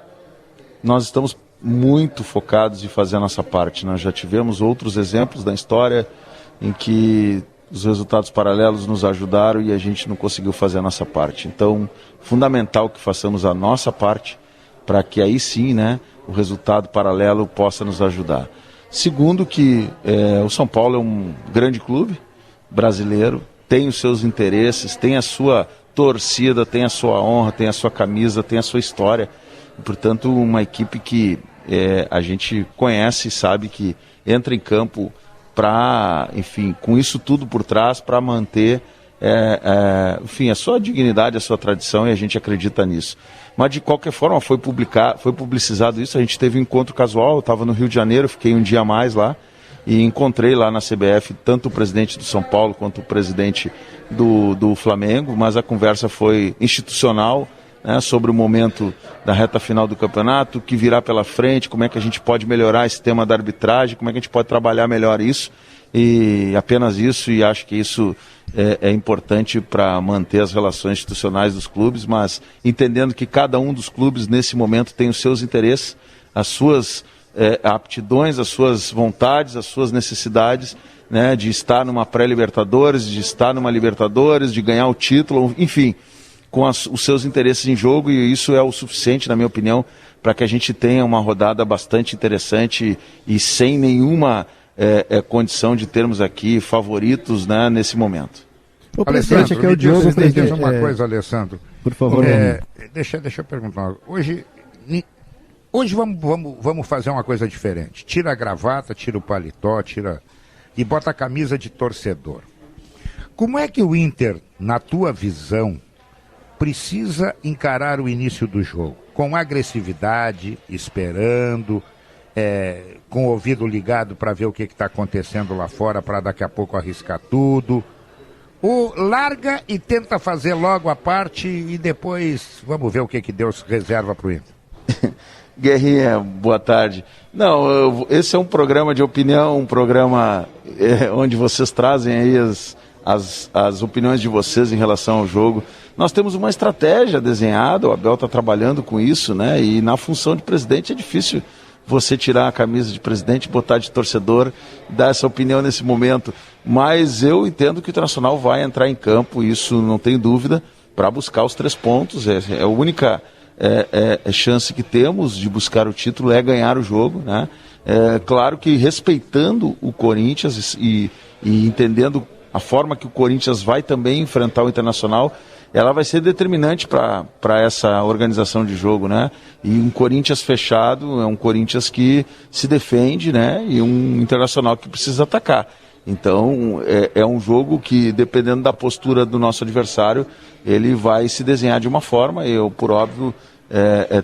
nós estamos muito focados em fazer a nossa parte. Nós já tivemos outros exemplos da história em que os resultados paralelos nos ajudaram e a gente não conseguiu fazer a nossa parte. Então, fundamental que façamos a nossa parte para que aí sim, né, o resultado paralelo possa nos ajudar. Segundo, que o São Paulo é um grande clube brasileiro, tem os seus interesses, tem a sua torcida, tem a sua honra, tem a sua camisa, tem a sua história. E, portanto, uma equipe que a gente conhece e sabe que entra em campo para, enfim, com isso tudo por trás, para manter, enfim, a sua dignidade, a sua tradição, e a gente acredita nisso. Mas, de qualquer forma, foi publicizado isso. A gente teve um encontro casual, eu estava no Rio de Janeiro, fiquei um dia a mais lá, e encontrei lá na CBF tanto o presidente do São Paulo quanto o presidente do Flamengo, mas a conversa foi institucional, né, sobre o momento da reta final do campeonato, o que virá pela frente, como é que a gente pode melhorar esse tema da arbitragem, como é que a gente pode trabalhar melhor isso, e apenas isso, e acho que isso é importante para manter as relações institucionais dos clubes, mas entendendo que cada um dos clubes nesse momento tem os seus interesses, as suas aptidões, as suas vontades, as suas necessidades, né, de estar numa pré-Libertadores, de estar numa Libertadores, de ganhar o título, enfim, com os seus interesses em jogo, e isso é o suficiente, na minha opinião, para que a gente tenha uma rodada bastante interessante e sem nenhuma condição de termos aqui favoritos, né, nesse momento. O presidente, aqui é o Diogo. Me diz uma coisa, Alessandro. Por favor. Deixa eu perguntar. Hoje vamos fazer uma coisa diferente. Tira a gravata, tira o paletó, e bota a camisa de torcedor. Como é que o Inter, na tua visão, precisa encarar o início do jogo? Com agressividade, esperando, com o ouvido ligado para ver o que está acontecendo lá fora, para daqui a pouco arriscar tudo? Ou larga e tenta fazer logo a parte e depois vamos ver o que Deus reserva para o Inter? Guerrinha, boa tarde. Não, esse é um programa de opinião, um programa onde vocês trazem aí as opiniões de vocês em relação ao jogo. Nós temos uma estratégia desenhada, o Abel está trabalhando com isso, né? E na função de presidente é difícil você tirar a camisa de presidente, botar de torcedor, dar essa opinião nesse momento. Mas eu entendo que o Internacional vai entrar em campo, isso não tem dúvida, para buscar os 3 pontos. É a única chance que temos de buscar o título, é ganhar o jogo, né? Claro que respeitando o Corinthians e entendendo a forma que o Corinthians vai também enfrentar o Internacional, ela vai ser determinante para essa organização de jogo, né? E um Corinthians fechado é um Corinthians que se defende, né? E um Internacional que precisa atacar. Então, é um jogo que, dependendo da postura do nosso adversário, ele vai se desenhar de uma forma. Por óbvio,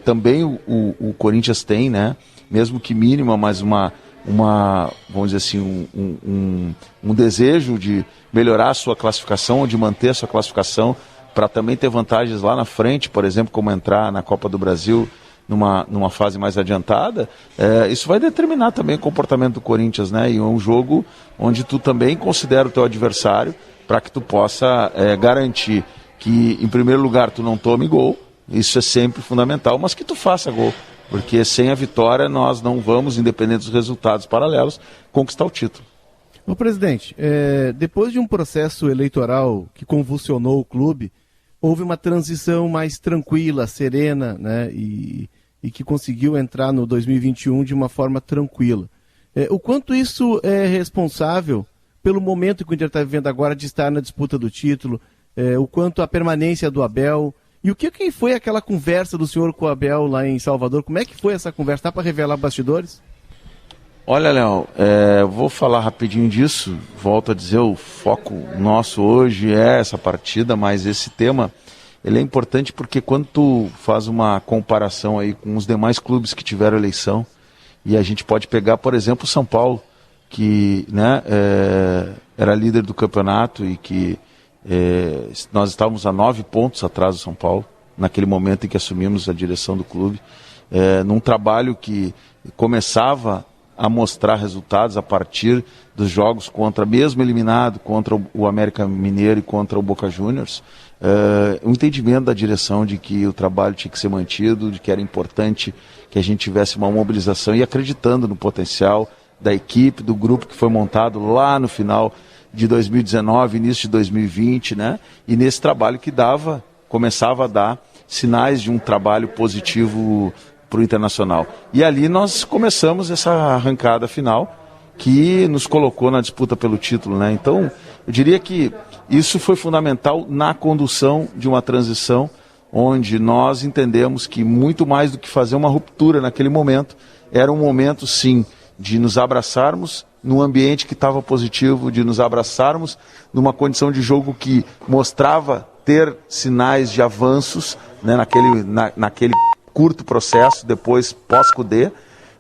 também o Corinthians tem, né? Mesmo que mínima, mas vamos dizer assim, um desejo de melhorar a sua classificação, de manter a sua classificação, para também ter vantagens lá na frente, por exemplo, como entrar na Copa do Brasil numa fase mais adiantada, isso vai determinar também o comportamento do Corinthians, né? E é um jogo onde tu também considera o teu adversário para que tu possa garantir que, em primeiro lugar, tu não tome gol, isso é sempre fundamental, mas que tu faça gol, porque sem a vitória nós não vamos, independente dos resultados paralelos, conquistar o título. Ô presidente, depois de um processo eleitoral que convulsionou o clube, houve uma transição mais tranquila, serena, né, e que conseguiu entrar no 2021 de uma forma tranquila. O quanto isso é responsável pelo momento que o Inter está vivendo agora de estar na disputa do título, o quanto a permanência do Abel, e o que foi aquela conversa do senhor com o Abel lá em Salvador? Como é que foi essa conversa? Dá para revelar bastidores? Olha, Léo, vou falar rapidinho disso, volto a dizer, o foco nosso hoje é essa partida, mas esse tema ele é importante porque quando tu faz uma comparação aí com os demais clubes que tiveram eleição, e a gente pode pegar, por exemplo, o São Paulo, que, né, era líder do campeonato e que nós estávamos a 9 pontos atrás do São Paulo, naquele momento em que assumimos a direção do clube, num trabalho que começava a mostrar resultados a partir dos jogos contra, mesmo eliminado, contra o América Mineiro e contra o Boca Juniors, o entendimento da direção de que o trabalho tinha que ser mantido, de que era importante que a gente tivesse uma mobilização e acreditando no potencial da equipe, do grupo que foi montado lá no final de 2019, início de 2020, né? E nesse trabalho que começava a dar sinais de um trabalho positivo para o Internacional. E ali nós começamos essa arrancada final que nos colocou na disputa pelo título, né? Então, eu diria que isso foi fundamental na condução de uma transição onde nós entendemos que muito mais do que fazer uma ruptura naquele momento, era um momento, sim, de nos abraçarmos num ambiente que estava positivo, de nos abraçarmos numa condição de jogo que mostrava ter sinais de avanços, né, naquele curto processo, depois pós-Cudê,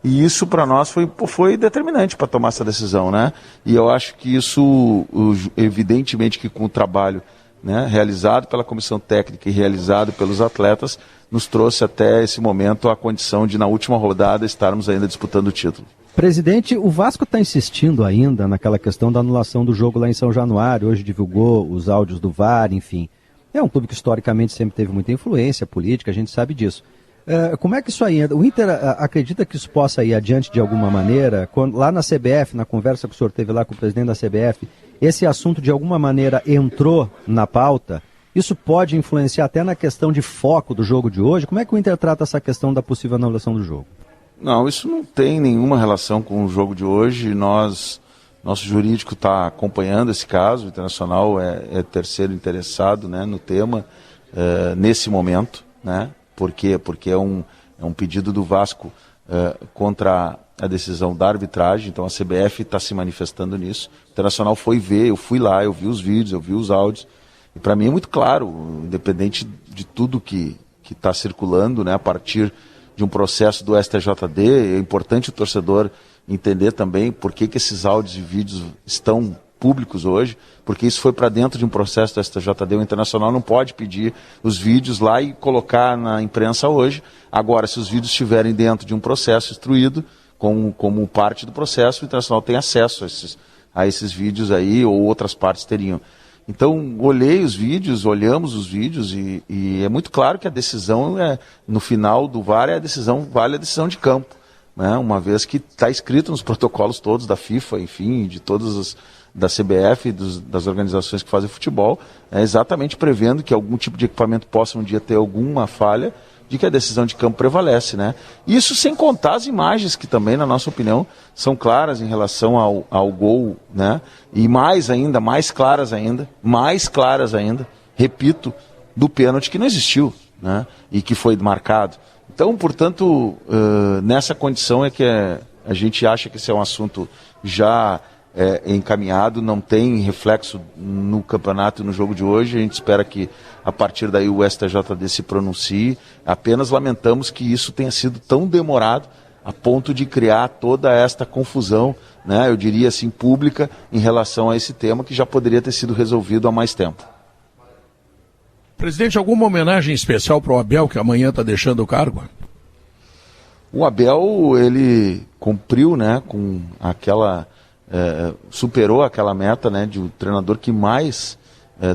e isso para nós foi determinante para tomar essa decisão, né? E eu acho que isso, evidentemente que com o trabalho, né, realizado pela comissão técnica e realizado pelos atletas, nos trouxe até esse momento a condição de, na última rodada, estarmos ainda disputando o título. Presidente, o Vasco está insistindo ainda naquela questão da anulação do jogo lá em São Januário, hoje divulgou os áudios do VAR, enfim. É um clube que historicamente sempre teve muita influência política, a gente sabe disso. Como é que isso aí anda? O Inter acredita que isso possa ir adiante de alguma maneira? Lá na CBF, na conversa que o senhor teve lá com o presidente da CBF, esse assunto de alguma maneira entrou na pauta? Isso pode influenciar até na questão de foco do jogo de hoje? Como é que o Inter trata essa questão da possível anulação do jogo? Não, isso não tem nenhuma relação com o jogo de hoje. Nosso jurídico está acompanhando esse caso, o Internacional é terceiro interessado, né, no tema, nesse momento, né? Por quê? Porque é um pedido do Vasco contra a decisão da arbitragem, então a CBF está se manifestando nisso. O Internacional foi ver, eu fui lá, eu vi os vídeos, eu vi os áudios, e para mim é muito claro, independente de tudo que está circulando, né, a partir de um processo do STJD, é importante o torcedor entender também por que esses áudios e vídeos estão públicos hoje, porque isso foi para dentro de um processo do STJD. O Internacional não pode pedir os vídeos lá e colocar na imprensa hoje. Agora, se os vídeos estiverem dentro de um processo instruído, como parte do processo, o Internacional tem acesso a esses vídeos aí, ou outras partes teriam. Então, olhamos os vídeos e é muito claro que a decisão, no final do VAR, vale a decisão de campo, né? Uma vez que está escrito nos protocolos todos da FIFA, enfim, de todas da CBF, das organizações que fazem futebol, exatamente prevendo que algum tipo de equipamento possa um dia ter alguma falha, de que a decisão de campo prevalece, né? Isso sem contar as imagens que também, na nossa opinião, são claras em relação ao gol, né? E mais claras ainda, repito, do pênalti que não existiu, né? E que foi marcado. Então, portanto, nessa condição é que a gente acha que esse é um assunto já encaminhado, não tem reflexo no campeonato e no jogo de hoje. A gente espera que a partir daí o STJD se pronuncie. Apenas lamentamos que isso tenha sido tão demorado a ponto de criar toda esta confusão, né, eu diria assim, pública em relação a esse tema que já poderia ter sido resolvido há mais tempo. Presidente, alguma homenagem especial para o Abel, que amanhã está deixando o cargo? O Abel, ele cumpriu, né, com aquela... superou aquela meta, né, de um treinador que mais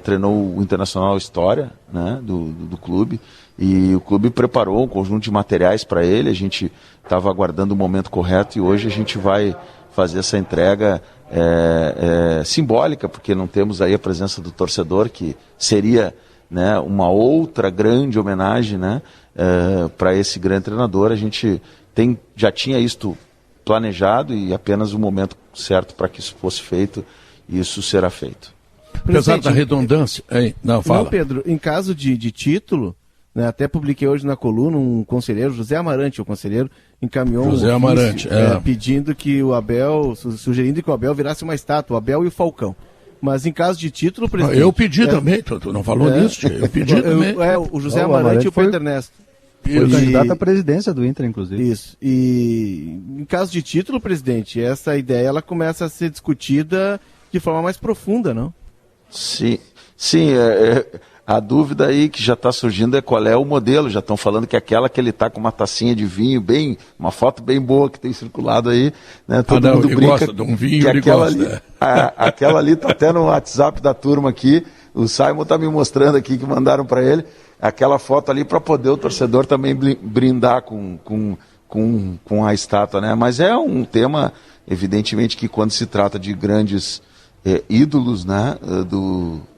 treinou o Internacional História, né, do clube, e o clube preparou um conjunto de materiais para ele. A gente estava aguardando o momento correto e hoje a gente vai fazer essa entrega simbólica, porque não temos aí a presença do torcedor, que seria, né, uma outra grande homenagem, né, para esse grande treinador. A gente já tinha isto planejado e apenas o momento certo para que isso fosse feito, e isso será feito. Apesar da redundância... Não, fala. Não, Pedro, em caso de título, né, até publiquei hoje na coluna, um conselheiro, José Amarante, o conselheiro, encaminhou pedindo que o Abel, sugerindo que o Abel virasse uma estátua, o Abel e o Falcão. Mas em caso de título, presidente... Eu pedi também, tu não falou nisso, eu pedi também. O José Amarante e o Pedro Ernesto. Foi candidato à presidência do Inter, inclusive. Isso. E em caso de título, presidente, essa ideia ela começa a ser discutida de forma mais profunda, não? Sim. A dúvida aí que já está surgindo é qual é o modelo. Já estão falando que aquela que ele está com uma tacinha de vinho, uma foto bem boa que tem circulado aí, né? Todo mundo brinca gosta de um vinho, que ele gosta. Aquela ali está até no WhatsApp da turma aqui. O Simon está me mostrando aqui que mandaram para ele aquela foto ali para poder o torcedor também brindar com a estátua, né? Mas é um tema, evidentemente, que quando se trata de grandes ídolos, né,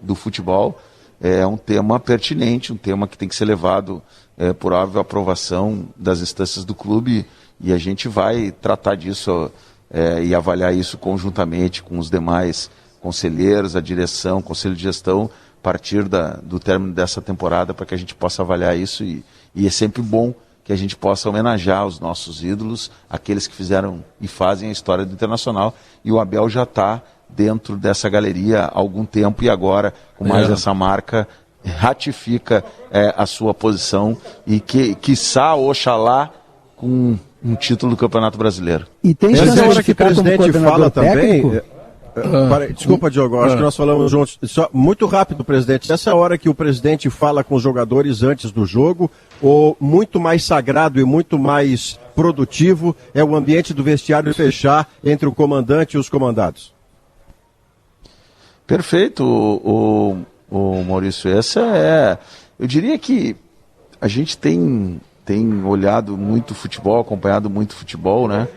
do futebol, é um tema pertinente, um tema que tem que ser levado por óbvio aprovação das instâncias do clube, e a gente vai tratar disso e avaliar isso conjuntamente com os demais conselheiros, a direção, o conselho de gestão, a partir do término dessa temporada, para que a gente possa avaliar isso, e é sempre bom que a gente possa homenagear os nossos ídolos, aqueles que fizeram e fazem a história do Internacional, e o Abel já está dentro dessa galeria há algum tempo, e agora, com mais essa marca, ratifica a sua posição, e quiçá, oxalá, com um título do Campeonato Brasileiro. E tem chance que o presidente fala também... Desculpa, Diogo, acho que nós falamos juntos. Só, muito rápido, presidente. Essa hora que o presidente fala com os jogadores antes do jogo, ou muito mais sagrado e muito mais produtivo é o ambiente do vestiário fechar entre o comandante e os comandados? Perfeito, o Maurício. Eu diria que a gente tem olhado muito futebol, acompanhado muito futebol, né?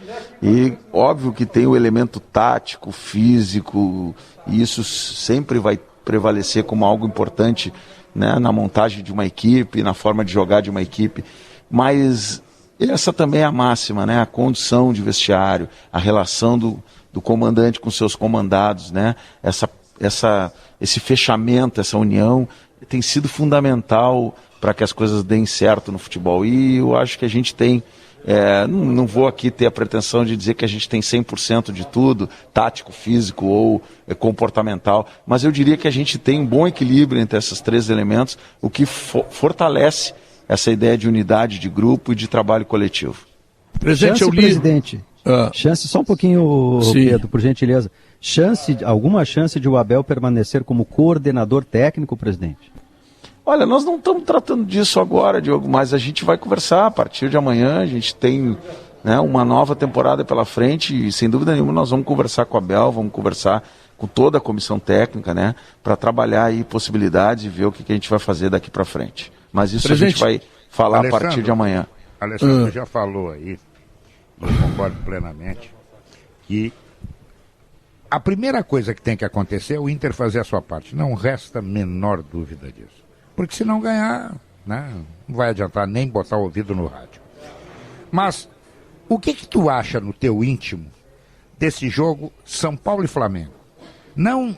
E óbvio que tem o elemento tático, físico, e isso sempre vai prevalecer como algo importante, né, na montagem de uma equipe, na forma de jogar de uma equipe. Mas essa também é a máxima, né? A condição de vestiário, a relação do comandante com seus comandados, né? Esse fechamento, essa união tem sido fundamental para que as coisas deem certo no futebol. E eu acho que a gente tem, não vou aqui ter a pretensão de dizer que a gente tem 100% de tudo, tático, físico ou comportamental, mas eu diria que a gente tem um bom equilíbrio entre esses três elementos, o que fortalece essa ideia de unidade de grupo e de trabalho coletivo. Presidente, chance só um pouquinho, Pedro, por gentileza. Alguma chance de o Abel permanecer como coordenador técnico, presidente? Olha, nós não estamos tratando disso agora, Diogo, mas a gente vai conversar a partir de amanhã. A gente tem, né, uma nova temporada pela frente e, sem dúvida nenhuma, nós vamos conversar com o Abel, vamos conversar com toda a comissão técnica, né, para trabalhar aí possibilidades e ver o que a gente vai fazer daqui para frente. Mas isso a gente vai falar a partir de amanhã. Alessandro já falou aí, eu concordo plenamente, que a primeira coisa que tem que acontecer é o Inter fazer a sua parte. Não resta a menor dúvida disso. Porque se não ganhar, né, não vai adiantar nem botar o ouvido no rádio. Mas o que tu acha no teu íntimo desse jogo São Paulo e Flamengo? Não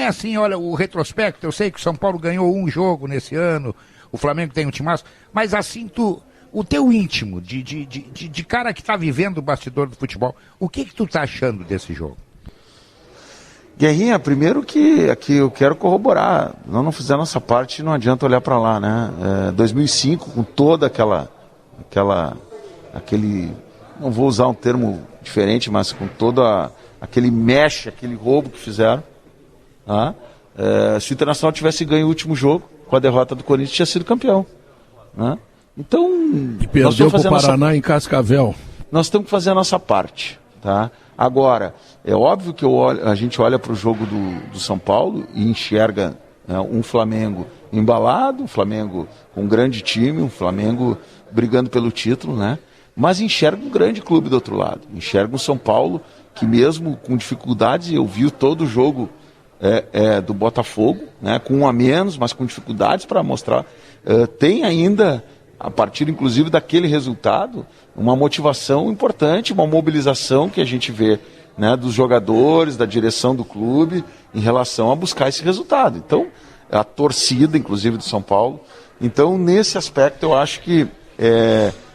é assim, olha, o retrospecto, eu sei que o São Paulo ganhou um jogo nesse ano, o Flamengo tem um timaço, mas assim o teu íntimo, de cara que está vivendo o bastidor do futebol, o que tu tá achando desse jogo? Guerrinha, primeiro que aqui eu quero corroborar, nós não fizemos nossa parte, não adianta olhar para lá, né? 2005, com toda aquele, não vou usar um termo diferente, mas com todo aquele aquele roubo que fizeram, tá? Se o Internacional tivesse ganho o último jogo, com a derrota do Corinthians, tinha sido campeão. Né? Então, e perdeu para o Paraná em Cascavel. Nós temos que fazer a nossa parte. Tá? Agora, é óbvio que a gente olha para o jogo do São Paulo e enxerga, né, um Flamengo embalado, um Flamengo com um grande time, um Flamengo brigando pelo título, né? Mas enxerga um grande clube do outro lado. Enxerga um São Paulo que mesmo com dificuldades, eu vi todo o jogo do Botafogo, né, com um a menos, mas com dificuldades para mostrar, tem ainda, a partir inclusive daquele resultado, uma motivação importante, uma mobilização que a gente vê, né, dos jogadores, da direção do clube, em relação a buscar esse resultado. Então, a torcida, inclusive, do São Paulo. Então, nesse aspecto, eu acho que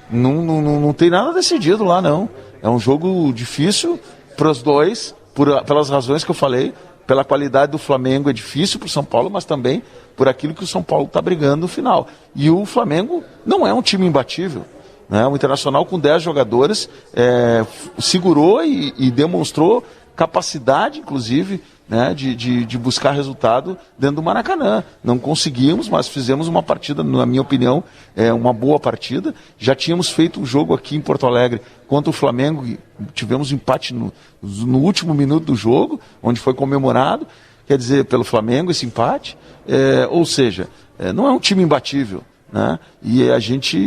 não tem nada decidido lá, não. É um jogo difícil para os dois, pelas razões que eu falei, pela qualidade do Flamengo é difícil para o São Paulo, mas também por aquilo que o São Paulo está brigando no final. E o Flamengo não é um time imbatível. Né? O Internacional, com 10 jogadores, segurou e demonstrou capacidade, inclusive, né, de buscar resultado dentro do Maracanã. Não conseguimos, mas fizemos uma partida, na minha opinião, uma boa partida. Já tínhamos feito um jogo aqui em Porto Alegre contra o Flamengo, e tivemos empate no último minuto do jogo, onde foi comemorado, quer dizer, pelo Flamengo esse empate. Ou seja, não é um time imbatível. Né? E a gente,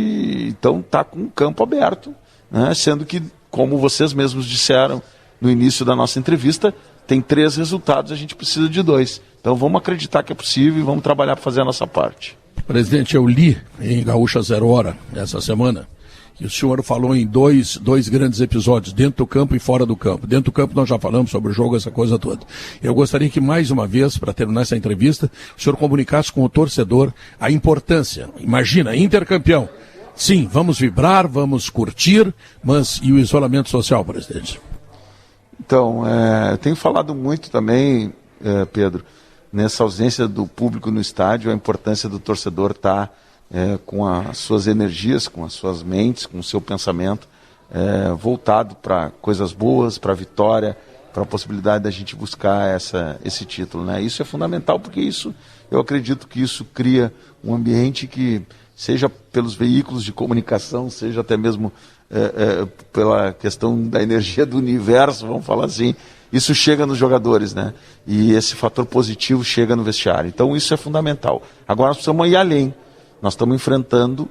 então, está com o campo aberto, né? Sendo que, como vocês mesmos disseram no início da nossa entrevista, tem 3 resultados, a gente precisa de 2. Então vamos acreditar que é possível e vamos trabalhar para fazer a nossa parte. Presidente, eu li em Gaúcha Zero Hora, essa semana, que o senhor falou em dois grandes episódios, dentro do campo e fora do campo. Dentro do campo nós já falamos sobre o jogo, essa coisa toda. Eu gostaria que, mais uma vez, para terminar essa entrevista, o senhor comunicasse com o torcedor a importância. Imagina, intercampeão. Sim, vamos vibrar, vamos curtir, mas e o isolamento social, presidente? Então, eu tenho falado muito também, Pedro, nessa ausência do público no estádio, a importância do torcedor estar com as suas energias, com as suas mentes, com o seu pensamento voltado para coisas boas, para a vitória, para a possibilidade da gente buscar esse título. Né? Isso é fundamental, porque eu acredito que isso cria um ambiente que, seja pelos veículos de comunicação, seja até mesmo pela questão da energia do universo, vamos falar assim, isso chega nos jogadores, né? E esse fator positivo chega no vestiário. Então isso é fundamental. Agora nós precisamos ir além. Nós estamos enfrentando,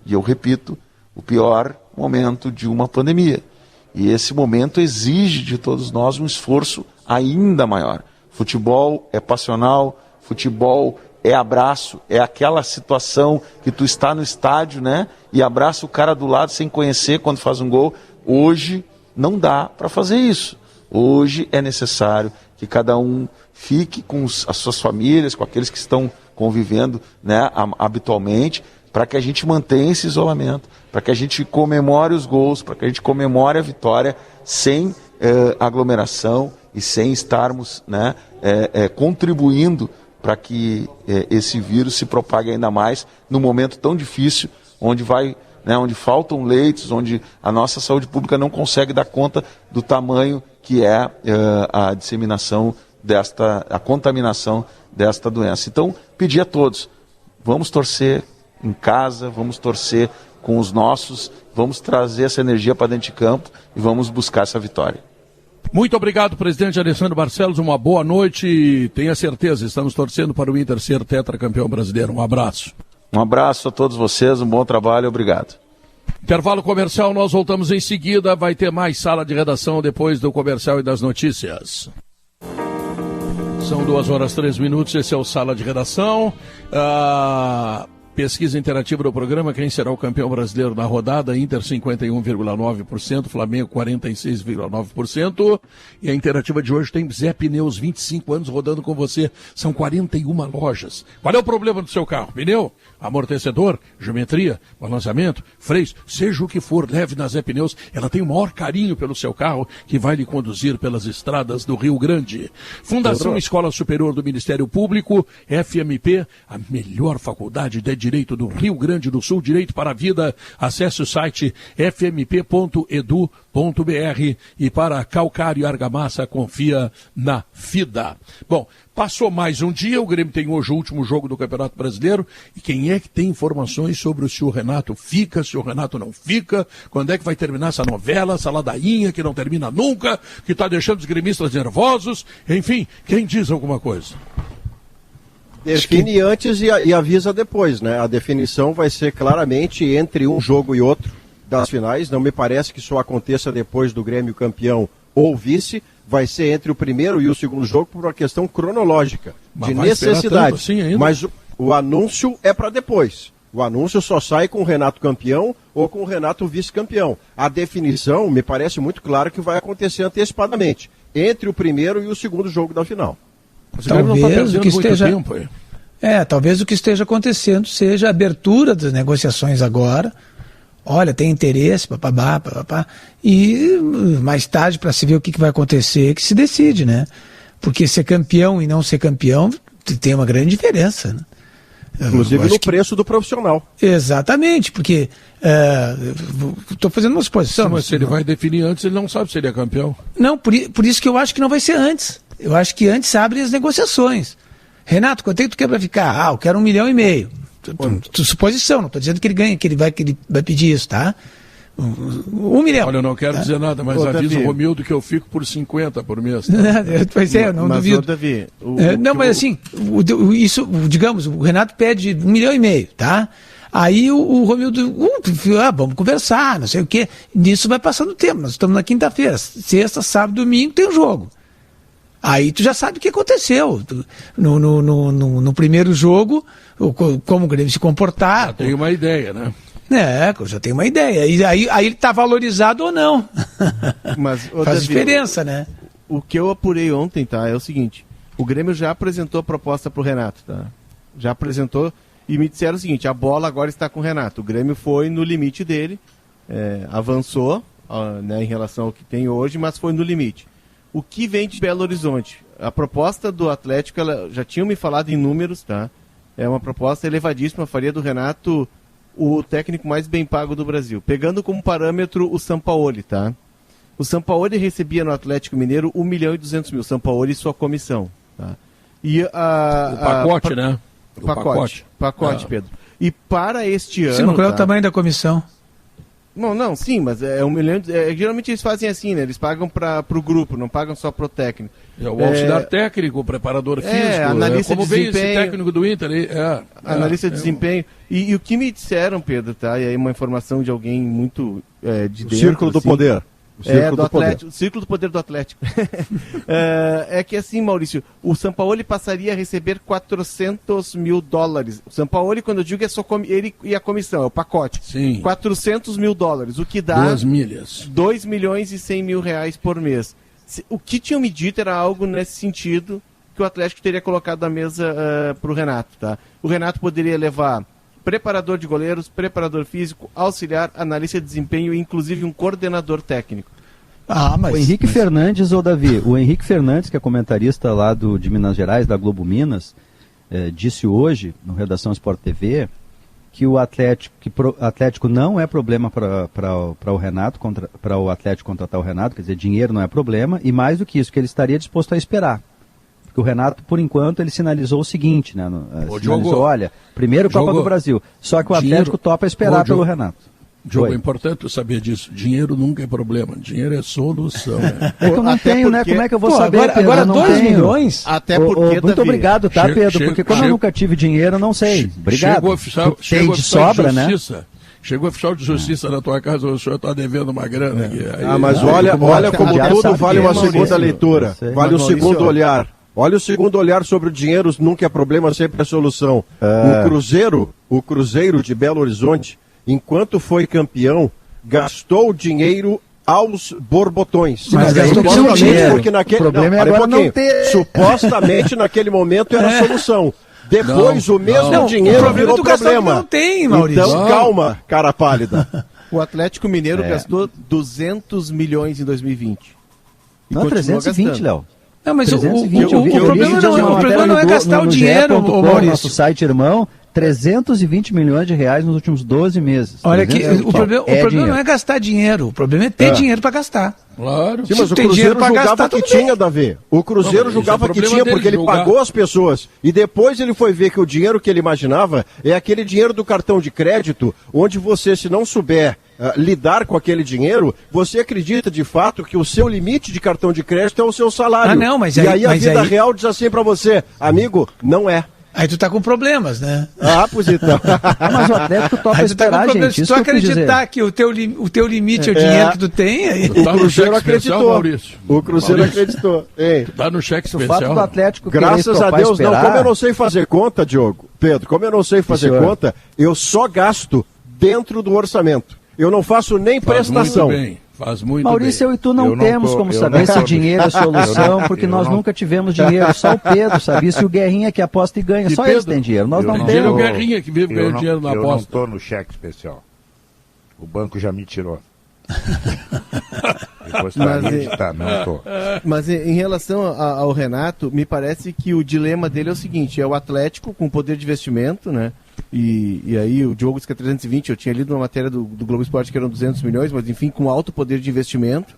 e eu repito, o pior momento de uma pandemia. E esse momento exige de todos nós um esforço ainda maior. Futebol é passional, futebol é abraço, é aquela situação que tu está no estádio, né? E abraça o cara do lado sem conhecer quando faz um gol. Hoje não dá para fazer isso. Hoje é necessário que cada um fique com as suas famílias, com aqueles que estão convivendo, né, habitualmente, para que a gente mantenha esse isolamento, para que a gente comemore os gols, para que a gente comemore a vitória sem aglomeração e sem estarmos, né, contribuindo para que esse vírus se propague ainda mais num momento tão difícil, onde onde faltam leitos, onde a nossa saúde pública não consegue dar conta do tamanho que é a disseminação a contaminação desta doença. Então, pedir a todos, vamos torcer em casa, vamos torcer com os nossos, vamos trazer essa energia para dentro de campo e vamos buscar essa vitória. Muito obrigado, presidente Alessandro Barcelos, uma boa noite e tenha certeza, estamos torcendo para o Inter ser tetracampeão brasileiro. Um abraço. Um abraço a todos vocês, um bom trabalho, obrigado. Intervalo comercial, nós voltamos em seguida, vai ter mais sala de redação depois do comercial e das notícias. São 2h03, esse é o Sala de Redação. Pesquisa interativa do programa, quem será o campeão brasileiro da rodada? Inter 51,9%, Flamengo 46,9%. E a interativa de hoje tem Zé Pneus, 25 anos rodando com você. São 41 lojas. Qual é o problema do seu carro? Pneu? Amortecedor? Geometria? Balanceamento? Freios? Seja o que for, leve na Zé Pneus. Ela tem o maior carinho pelo seu carro, que vai lhe conduzir pelas estradas do Rio Grande. Fundação Escola Superior do Ministério Público, FMP, a melhor faculdade de Direito do Rio Grande do Sul, Direito para a Vida. Acesse o site fmp.edu.br e para calcário e argamassa, confia na FIDA. Bom, passou mais um dia, o Grêmio tem hoje o último jogo do Campeonato Brasileiro. E quem é que tem informações sobre o se o Renato fica, se o Renato não fica, quando é que vai terminar essa novela, essa ladainha que não termina nunca, que está deixando os gremistas nervosos, enfim, quem diz alguma coisa? Define antes e avisa depois, né? A definição vai ser claramente entre um jogo e outro das finais. Não me parece que isso aconteça depois do Grêmio campeão ou vice. Vai ser entre o primeiro e o segundo jogo por uma questão cronológica, de necessidade. Assim mas o anúncio é para depois. O anúncio só sai com o Renato campeão ou com o Renato vice-campeão. A definição me parece muito claro que vai acontecer antecipadamente, entre o primeiro e o segundo jogo da final. Talvez o que esteja... talvez o que esteja acontecendo seja a abertura das negociações agora. Olha, tem interesse, papapá, e mais tarde, para se ver o que vai acontecer, que se decide, né? Porque ser campeão e não ser campeão tem uma grande diferença, né? Inclusive no preço do profissional. Exatamente, porque estou fazendo uma suposição. Mas se ele vai definir antes, ele não sabe se ele é campeão. Não, por isso que eu acho que não vai ser antes. Eu acho que antes abrem as negociações. Renato, quanto é que tu quer para ficar? Eu quero 1,5 milhão. Suposição, não estou dizendo que ele ganha, que ele vai pedir isso, tá? 1 milhão. Olha, eu não quero dizer nada, mas avisa o Romildo que eu fico por 50 por mês. Tá? Pois é, eu não duvido. Davi, assim, isso, digamos, o Renato pede 1,5 milhão, tá? Aí o Romildo, vamos conversar, não sei o quê. Nisso vai passando o tempo. Nós estamos na quinta-feira, sexta, sábado, domingo, tem um jogo. Aí tu já sabe o que aconteceu. No primeiro jogo, como o Grêmio se comportar. Já tem uma ideia, né? Eu já tenho uma ideia. E aí ele está valorizado ou não. Mas, faz Davi, diferença, né? O que eu apurei ontem, tá, é o seguinte. O Grêmio já apresentou a proposta para o Renato, tá? Já apresentou e me disseram o seguinte, a bola agora está com o Renato. O Grêmio foi no limite dele, avançou né, em relação ao que tem hoje, mas foi no limite. O que vem de Belo Horizonte? A proposta do Atlético, ela já tinham me falado em números, tá? É uma proposta elevadíssima, faria do Renato o técnico mais bem pago do Brasil. Pegando como parâmetro o Sampaoli, tá? O Sampaoli recebia no Atlético Mineiro 1.200.000, Sampaoli e sua comissão, tá? E o pacote, né? O pacote, Pedro. E para este ano... Sim, mas qual é o tamanho da comissão? Não, sim, mas é 1 milhão. Geralmente eles fazem assim, né? Eles pagam para o grupo, não pagam só para o técnico. É o auxiliar técnico, o preparador físico. Analista como de desempenho, veio esse técnico do Inter aí. Analista de desempenho. E o que me disseram, Pedro, tá? E aí uma informação de alguém muito de dentro. Círculo do Poder. O Círculo do Poder do Atlético. É que assim, Maurício, o Sampaoli passaria a receber $400 mil. O Sampaoli, quando eu digo, é só ele e a comissão, é o pacote. Sim. $400 mil, o que dá 2 milhas. 2 milhões e 100 mil reais por mês. O que tinham me dito era algo nesse sentido que o Atlético teria colocado na mesa para o Renato, tá? O Renato poderia levar preparador de goleiros, preparador físico, auxiliar, analista de desempenho e inclusive um coordenador técnico. O Henrique Fernandes, Davi, o Henrique Fernandes, que é comentarista lá de Minas Gerais, da Globo Minas, disse hoje, no Redação Sport TV, que o Atlético não é problema para o Renato, para o Atlético contratar o Renato, quer dizer, dinheiro não é problema, e mais do que isso, que ele estaria disposto a esperar. Porque o Renato, por enquanto, ele sinalizou o seguinte, né? Sinalizou, olha, primeiro Copa do Brasil. Só que o Atlético topa esperar pelo Renato. Diogo, é importante eu saber disso. Dinheiro nunca é problema. Dinheiro é solução. É que eu não tenho, né? Como é que eu vou saber, agora 2 milhões? Até porque, muito obrigado, tá, Pedro? Porque como eu nunca tive dinheiro, eu não sei. Obrigado. Tem de sobra, né? Chegou o oficial de justiça na tua casa, o senhor está devendo uma grana. Mas olha como tudo vale uma segunda leitura. Vale um segundo olhar. Olha o segundo olhar sobre o dinheiro, nunca é problema, sempre é solução. O Cruzeiro de Belo Horizonte, enquanto foi campeão, gastou dinheiro aos borbotões. Mas gastou porque naquele... O problema é agora não ter... Supostamente naquele momento era a solução. Depois o mesmo dinheiro virou problema. Não tem, Maurício. Então calma, cara pálida. O Atlético Mineiro gastou 200 milhões em 2020. Não, 320, Léo. Não, mas 320, o problema não é gastar o dinheiro, Maurício. Nosso site irmão, 320 milhões de reais nos últimos 12 meses. Olha que o problema não é gastar dinheiro, o problema é ter dinheiro para gastar. Claro. Sim, mas o Cruzeiro julgava que tinha, Davi. O Cruzeiro julgava que tinha porque ele pagou as pessoas. E depois ele foi ver que o dinheiro que ele imaginava é aquele dinheiro do cartão de crédito, onde você, se não souber lidar com aquele dinheiro, você acredita de fato que o seu limite de cartão de crédito é o seu salário. Ah, não, mas e aí a vida real diz assim pra você, amigo, não é. Aí tu tá com problemas, né? Ah, pois então. Mas o Atlético topa esperar, gente. Se tu acreditar que o teu limite é o dinheiro que tu tem, aí... O Cruzeiro acreditou. O Cruzeiro acreditou. Tu tá no cheque especial. O fato do Atlético graças a Deus, não. Como eu não sei fazer conta, Diogo, Pedro, como eu não sei fazer conta, eu só gasto dentro do orçamento. Eu não faço nem prestação. Muito bem. Faz muito Maurício, bem. eu e tu não temos como saber se dinheiro é solução, porque nós nunca tivemos dinheiro. Só o Pedro sabe isso e o Guerrinha que aposta e ganha. Só eles têm dinheiro. Nós não temos. O Guerrinha que vive ganhando dinheiro na aposta. Eu não estou no cheque especial. O banco já me tirou. Mas em relação ao Renato, me parece que o dilema dele é o seguinte: é o Atlético com poder de investimento, né? E aí o Diogo disse que é 320, eu tinha lido uma matéria do Globo Esporte que eram 200 milhões, mas enfim, com alto poder de investimento,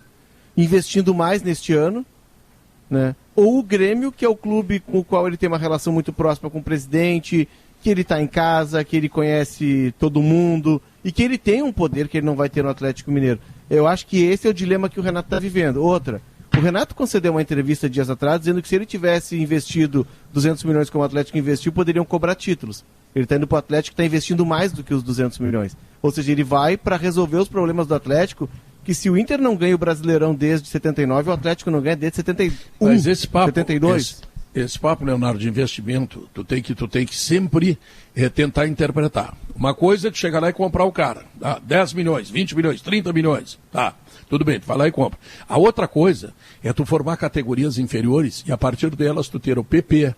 investindo mais neste ano, né? Ou o Grêmio, que é o clube com o qual ele tem uma relação muito próxima com o presidente, que ele está em casa, que ele conhece todo mundo e que ele tem um poder que ele não vai ter no Atlético Mineiro. Eu acho que esse é o dilema que o Renato está vivendo. Outra, o Renato concedeu uma entrevista dias atrás dizendo que se ele tivesse investido 200 milhões como o Atlético investiu, poderiam cobrar títulos. Ele está indo para o Atlético que está investindo mais do que os 200 milhões. Ou seja, ele vai para resolver os problemas do Atlético, que se o Inter não ganha o Brasileirão desde 79, o Atlético não ganha desde 71, mas esse papo, 72. Esse papo, Leonardo, de investimento, tu tem que sempre tentar interpretar. Uma coisa é tu chegar lá e comprar o cara. Tá? 10 milhões, 20 milhões, 30 milhões. Tá, tudo bem, tu vai lá e compra. A outra coisa é tu formar categorias inferiores e a partir delas tu ter o PP,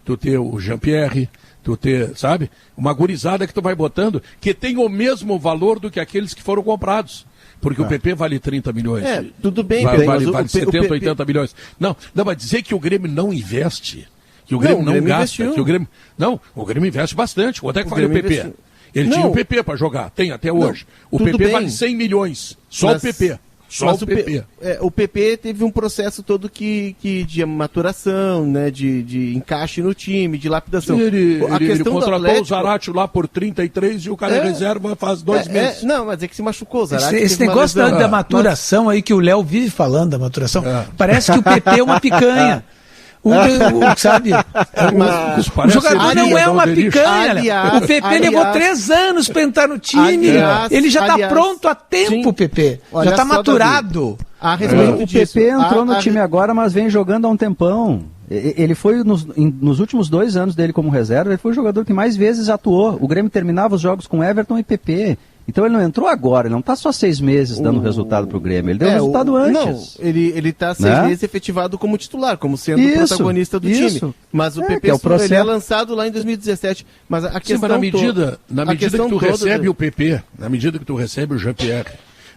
tu ter o Jean-Pierre, tu ter, sabe? Uma gurizada que tu vai botando que tem o mesmo valor do que aqueles que foram comprados. Porque o PP vale 30 milhões. Tudo bem, vale 70, 80 milhões. Não, mas dizer que o Grêmio não investe, que o Grêmio não gasta, investiu. Que o Grêmio... Não, o Grêmio investe bastante. Quanto é que vale o PP? Investiu. Ele tinha o PP para jogar, tem até hoje. O PP bem. Vale 100 milhões, só o PP. Só o PP. O PP teve um processo todo de maturação, né, de encaixe no time, de lapidação. Ele contratou Atlético... o Zaratio lá por 33 e o cara reserva faz 2 meses. Não, mas é que se machucou. O Zaratio esse negócio da maturação aí que o Léo vive falando da maturação, parece que o PP é uma picanha. Sabe? O jogador não é uma picanha. Aliás, o PP levou 3 anos para entrar no time. Ele já está pronto há tempo, PP. Já está maturado. O PP entrou no time agora, mas vem jogando há um tempão. Ele foi, nos últimos 2 anos dele como reserva, ele foi o jogador que mais vezes atuou. O Grêmio terminava os jogos com Everton e PP. Então ele não entrou agora, ele não está só 6 meses dando resultado para o Grêmio, ele deu resultado antes. Não, ele está 6 meses efetivado como titular, como sendo o protagonista do time. Mas o PP ele é lançado lá em 2017. Mas a questão na medida que tu recebe o PP, na medida que tu recebe o Jean-Pierre,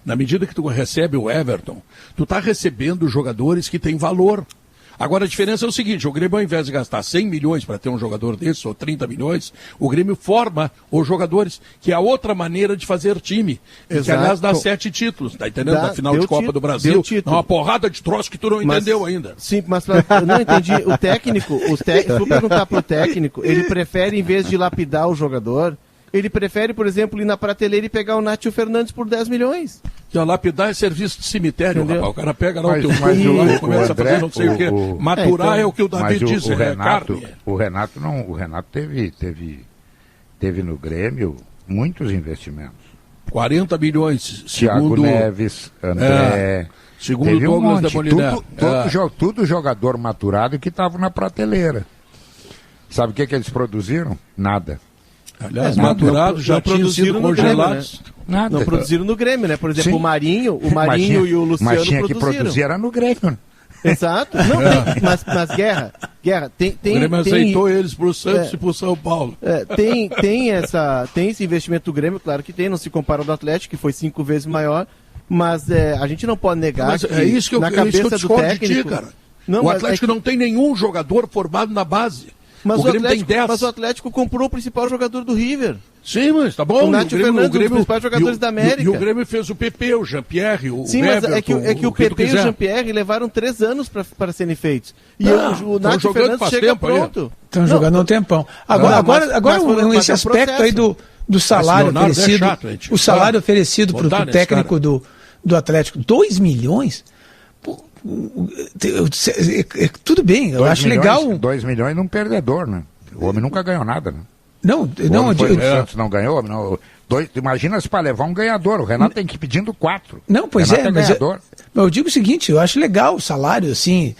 na medida que tu recebe o Everton, tu está recebendo jogadores que têm valor. Agora a diferença é o seguinte, o Grêmio ao invés de gastar 100 milhões para ter um jogador desse, ou 30 milhões, o Grêmio forma os jogadores, que é a outra maneira de fazer time. E que aliás dá 7 títulos, tá entendendo? Da final de Copa do Brasil, uma porrada de troço que tu não entendeu ainda. Sim, mas eu não entendi. O técnico, se eu perguntar pro técnico, ele prefere, em vez de lapidar o jogador, ele prefere, por exemplo, ir na prateleira e pegar o Nátio Fernandes por 10 milhões. Já lapidar é serviço de cemitério, rapaz. O cara pega lá o teu filho lá e começa a fazer não sei o quê. Maturar é o que o Davi diz, carne. O Renato teve no Grêmio muitos investimentos. 40 milhões, Thiago Neves, André... Segundo o Douglas da Moliné. Tudo jogador maturado que estava na prateleira. Sabe o que eles produziram? Nada. Aliás, maturados já tinham sido congelados. Nada. Não produziram no Grêmio, né? Por exemplo, o Marinho e o Luciano mas tinha produziram. Que produzir era no Grêmio. Exato. Não, mas Guerra, tem... O Grêmio aceitou eles pro Santos e pro São Paulo. Tem esse investimento do Grêmio, claro que tem, não se compara ao do Atlético, que foi 5 vezes maior, mas a gente não pode negar que é isso que eu, na cabeça do técnico... Cara. Não, o Atlético não tem nenhum jogador formado na base. Mas o Grêmio tem 10. Mas o Atlético comprou o principal jogador do River. Sim, mas tá bom. O Nath Fernandes, um dos principais jogadores da América. E o Grêmio fez o PP, o Jean-Pierre, o Sim, Everton, mas é que o PP e o Jean-Pierre levaram 3 anos para serem feitos. E o Nath Fernandes chega pronto. Estão jogando há um tempão. Agora esse aspecto aí do salário oferecido, o salário oferecido para o técnico do Atlético, 2 milhões? Pô, tudo bem, eu acho legal. 2 milhões num perdedor, né? O homem nunca ganhou nada, né? Não, o Santos não ganhou. Imagina se para levar um ganhador. O Renato tem que ir pedindo 4. Não, pois mas eu digo o seguinte, eu acho legal o salário, assim,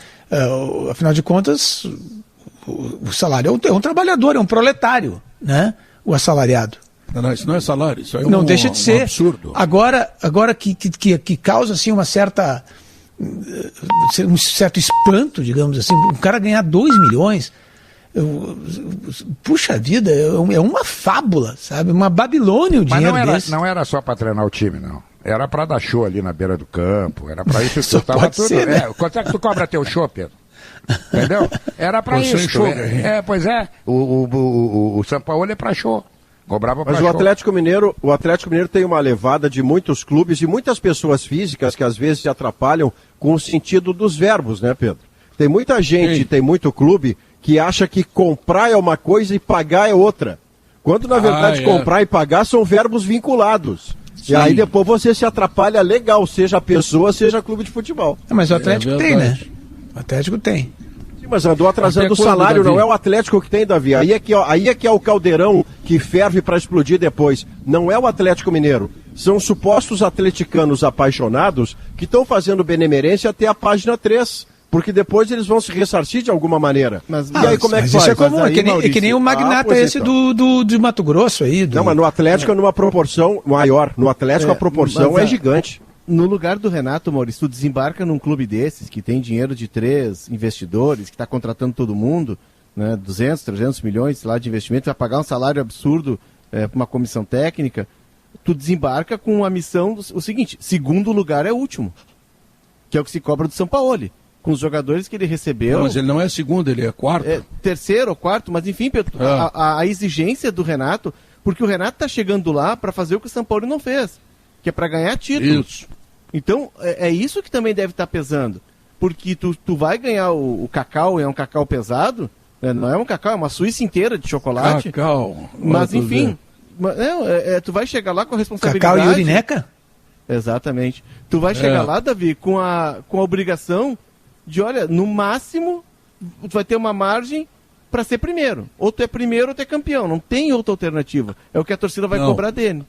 afinal de contas, o salário é um trabalhador, é um proletário, né? O assalariado. Não, isso não é salário, isso é não deixa de ser. Absurdo. Agora que causa assim um certo espanto, digamos assim, um cara ganhar 2 milhões, puxa vida, é uma fábula, sabe? Uma Babilônia o dinheiro desse. Não era só para treinar o time, não. Era para dar show ali na beira do campo, era para isso que eu tava tudo. Ser, né? Quanto é que tu cobra teu show, Pedro? Entendeu? Era para isso. Show, pois é. O São Paulo é para show. Cobrava pra Mas o Atlético Mineiro tem uma levada de muitos clubes e muitas pessoas físicas que às vezes se atrapalham com o sentido dos verbos, né, Pedro? Tem muita gente, tem muito clube que acha que comprar é uma coisa e pagar é outra. Quando, na verdade, comprar e pagar são verbos vinculados. Sim. E aí depois você se atrapalha legal, seja a pessoa, seja clube de futebol. Mas o Atlético tem, né? O Atlético tem. Sim, mas andou atrasando o salário, não é o Atlético que tem, Davi. Aí é que é o caldeirão que ferve para explodir depois. Não é o Atlético Mineiro. São supostos atleticanos apaixonados que estão fazendo benemerência até a página 3. Porque depois eles vão se ressarcir de alguma maneira. E aí como é que faz? Isso é comum, é que nem o magnata esse de Mato Grosso aí. Não, mas no Atlético é numa proporção maior. No Atlético a proporção é gigante. No lugar do Renato, Maurício, tu desembarca num clube desses, que tem dinheiro de 3 investidores, que está contratando todo mundo, né, 200, 300 milhões lá de investimento, vai pagar um salário absurdo para uma comissão técnica, tu desembarca com a missão, o seguinte, segundo lugar é o último, que é o que se cobra do Sampaoli. Com os jogadores que ele recebeu... Não, mas ele não é segundo, ele é quarto. Terceiro ou quarto, mas enfim, Pedro, a exigência do Renato, porque o Renato está chegando lá para fazer o que o São Paulo não fez, que é para ganhar títulos. Isso. Então, é isso que também deve estar pesando, porque tu vai ganhar o cacau, é um cacau pesado, né? Não é um cacau, é uma Suíça inteira de chocolate. Cacau. Mas enfim, tu vai chegar lá com a responsabilidade... Cacau e urineca? Exatamente. Tu vai chegar lá, Davi, com a obrigação de, olha, no máximo, tu vai ter uma margem para ser primeiro. Ou tu é primeiro ou tu é campeão. Não tem outra alternativa. É o que a torcida vai cobrar dele.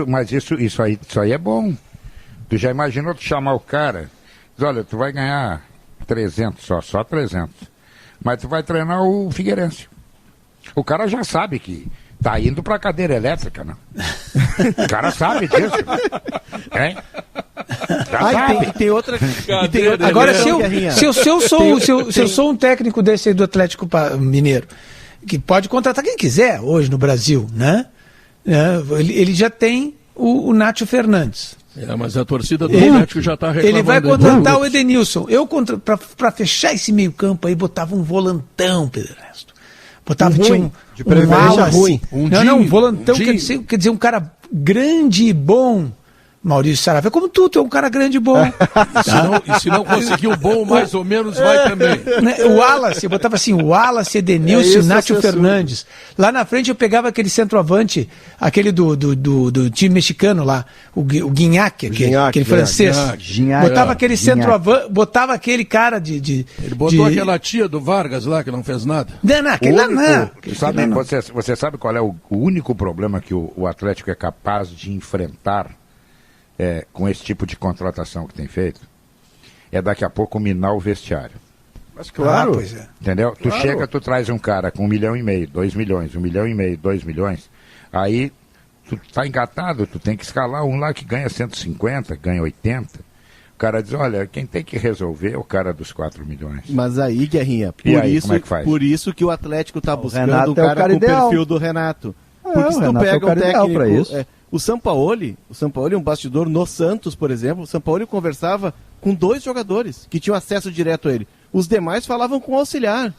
Mas isso aí é bom. Tu já imaginou tu chamar o cara, diz, olha, tu vai ganhar 300 só 300. Mas tu vai treinar o Figueirense. O cara já sabe que tá indo pra cadeira elétrica, né? O cara sabe disso. Hein? Tem outra. Agora, se eu sou um técnico desse aí do Atlético Mineiro, que pode contratar quem quiser hoje no Brasil, né? Ele já tem o Nacho Fernandes. Mas a torcida do Atlético já está reclamando. Ele vai contratar o Edenilson. Eu, para fechar esse meio campo aí, botava um volantão, Pedro Ernesto. Botava de preferência ruim. Um volantão quer dizer um cara grande e bom. Maurício Saravia, como tu é um cara grande e bom. E se não conseguir o bom, mais ou menos vai também. O Wallace, eu botava assim, o Wallace, Edenilson, Nacho Fernandes. Lá na frente eu pegava aquele centroavante, aquele do time mexicano lá, o Guignac, aquele francês. Botava aquele centroavante, botava aquele cara de... Ele botou aquela tia do Vargas lá, que não fez nada. Você sabe qual é o único problema que o Atlético é capaz de enfrentar com esse tipo de contratação que tem feito? É daqui a pouco minar o vestiário. Mas claro. Pois é. Entendeu? Tu chega, tu traz um cara com 1,5 milhão, 2 milhões, 1,5 milhão, 2 milhões, aí tu tá engatado, tu tem que escalar um lá que ganha 150, ganha 80. O cara diz, olha, quem tem que resolver é o cara dos 4 milhões. Mas aí, Guerrinha, como é que faz? Por isso que o Atlético tá buscando o cara com o perfil do Renato. Porque se tu pega um técnico... O Sampaoli é um bastidor no Santos, por exemplo. O Sampaoli conversava com 2 jogadores que tinham acesso direto a ele. Os demais falavam com o auxiliar.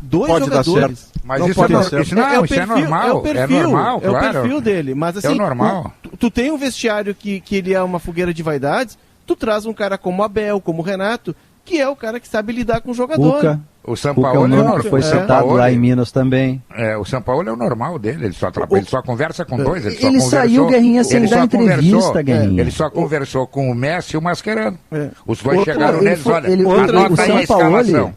dois pode dar jogadores. certo. Mas não isso pode é, dar certo. isso não, É o isso perfil, é normal. é o perfil, normal, claro. é o perfil dele. Mas assim, É o normal. Tu tem um vestiário que ele é uma fogueira de vaidades, tu traz um cara como o Abel, como o Renato, que é o cara que sabe lidar com o jogador. Cuca. O São Cuca é Paulo um nome normal. que foi citado lá em Minas também. O São Paulo é o normal dele, ele só conversa com dois. Ele saiu, Guerrinha, sem dar entrevista, Guerrinha. Ele só conversou com o Messi e o Mascherano. Os dois Outra, chegaram neles, olha, o anota aí a escalação.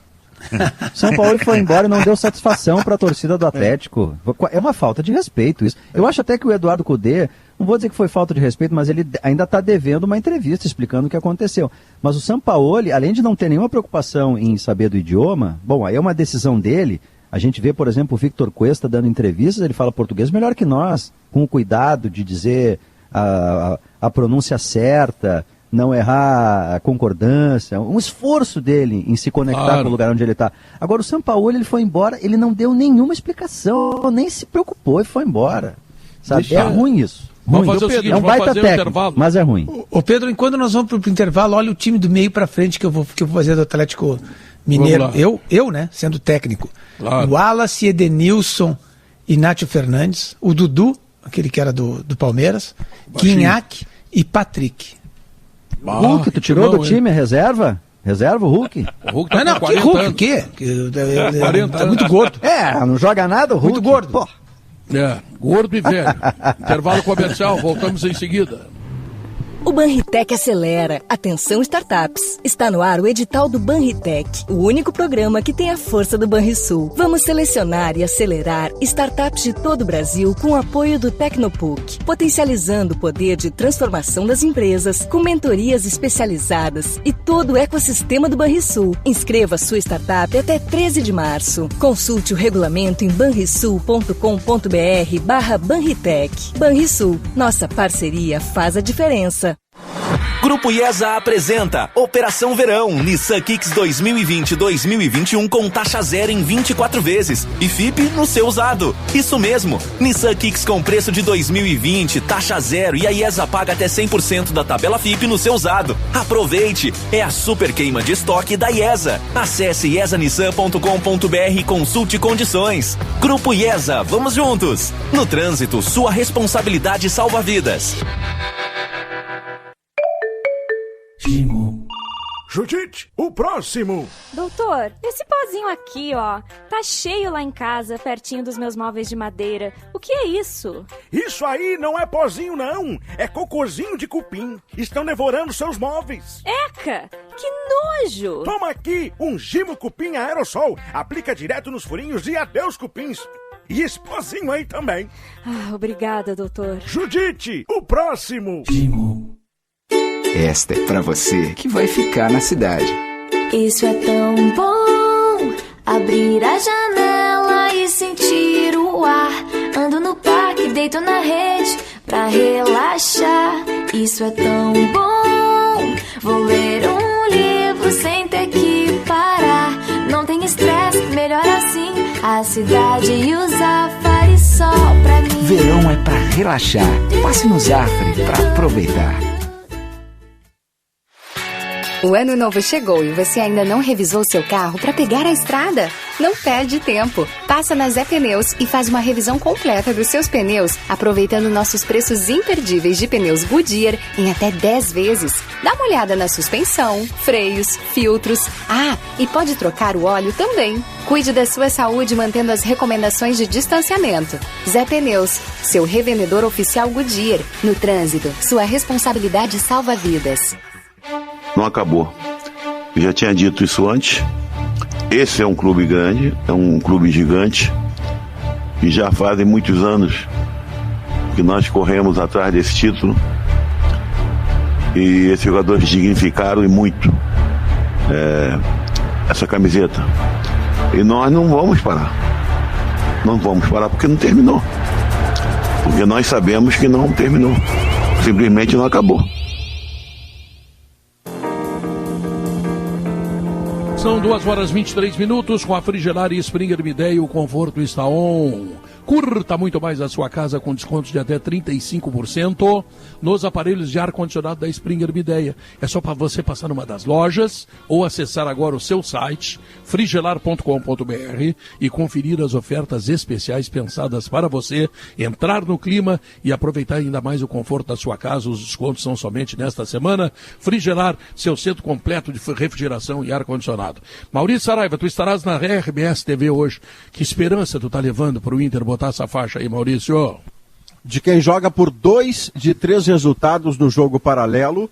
São Paulo foi embora e não deu satisfação para a torcida do Atlético. É uma falta de respeito isso. Eu acho até que o Eduardo Cudê, não vou dizer que foi falta de respeito, mas ele ainda está devendo uma entrevista explicando o que aconteceu. Mas o Sampaoli, além de não ter nenhuma preocupação em saber do idioma, bom, aí é uma decisão dele. A gente vê, por exemplo, o Victor Cuesta dando entrevistas, ele fala português melhor que nós, com o cuidado de dizer a pronúncia certa, não errar a concordância, um esforço dele em se conectar com o lugar onde ele está. Agora, o Sampaoli, ele foi embora, ele não deu nenhuma explicação, nem se preocupou e foi embora. Sabe? É ruim isso. Vamos fazer o seguinte, é um baita fazer técnico, intervalo. mas é ruim. Ô Pedro, enquanto nós vamos pro intervalo, olha o time do meio para frente que eu vou fazer do Atlético Mineiro. Eu, né, sendo técnico. Claro. O Wallace, Edenilson, Inácio Fernandes, o Dudu, aquele que era do Palmeiras, Guinhac e Patrick. Hulk, tu tirou do time, reserva? Reserva o Hulk? O Hulk tá não, com que 40 Hulk, anos. o quê? 40 Tá muito gordo. Não joga nada o Hulk. Muito gordo. Pô. Gordo e velho. Intervalo comercial, voltamos em seguida. O Banritec acelera. Atenção, startups. Está no ar o edital do Banritec, o único programa que tem a força do Banrisul. Vamos selecionar e acelerar startups de todo o Brasil com o apoio do Tecnopuc, potencializando o poder de transformação das empresas, com mentorias especializadas e todo o ecossistema do Banrisul. Inscreva sua startup até 13 de março. Consulte o regulamento em banrisul.com.br/Banritec. Banrisul, nossa parceria faz a diferença. Grupo IESA apresenta Operação Verão Nissan Kicks 2020-2021 com taxa zero em 24 vezes e FIP no seu usado. Isso mesmo, Nissan Kicks com preço de 2020, taxa zero e a IESA paga até 100% da tabela FIP no seu usado. Aproveite, é a super queima de estoque da IESA. Acesse iesanissan.com.br e consulte condições. Grupo IESA, vamos juntos. No trânsito, sua responsabilidade salva vidas. Judite, o próximo! Doutor, esse pozinho aqui, ó, tá cheio lá em casa, pertinho dos meus móveis de madeira. O que é isso? Isso aí não é pozinho, não. É cocôzinho de cupim. Estão devorando seus móveis. Eca, que nojo! Toma aqui um Gimo Cupim Aerosol. Aplica direto nos furinhos e adeus cupins. E esse pozinho aí também. Obrigada, doutor. Judite, o próximo! Esta é pra você que vai ficar na cidade. Isso é tão bom, abrir a janela e sentir o ar. Ando no parque, deito na rede pra relaxar. Isso é tão bom, vou ler um livro sem ter que parar. Não tem estresse, melhor assim, a cidade e o Zafari só pra mim. Verão é pra relaxar, passe no Zafari pra aproveitar. O ano novo chegou e você ainda não revisou seu carro para pegar a estrada? Não perde tempo. Passa na Zé Pneus e faz uma revisão completa dos seus pneus, aproveitando nossos preços imperdíveis de pneus Goodyear em até 10 vezes. Dá uma olhada na suspensão, freios, filtros. E pode trocar o óleo também. Cuide da sua saúde mantendo as recomendações de distanciamento. Zé Pneus, seu revendedor oficial Goodyear. No trânsito, sua responsabilidade salva vidas. Não acabou. Eu já tinha dito isso antes. Esse é um clube grande, é um clube gigante. E já fazem muitos anos que nós corremos atrás desse título. E esses jogadores dignificaram e muito essa camiseta. E nós não vamos parar. Não vamos parar porque não terminou. Porque nós sabemos que não terminou. Simplesmente não acabou. São 2 horas e 23 minutos com a Frigelar e Springer Mideia, o conforto está on. Curta muito mais a sua casa com descontos de até 35% nos aparelhos de ar-condicionado da Springer Midea. É só para você passar numa das lojas ou acessar agora o seu site frigelar.com.br e conferir as ofertas especiais pensadas para você entrar no clima e aproveitar ainda mais o conforto da sua casa. Os descontos são somente nesta semana. Frigelar, seu centro completo de refrigeração e ar-condicionado. Maurício Saraiva, tu estarás na RBS TV hoje. Que esperança tu tá levando para o Inter botar essa faixa aí, Maurício? De quem joga por 2 de 3 resultados no jogo paralelo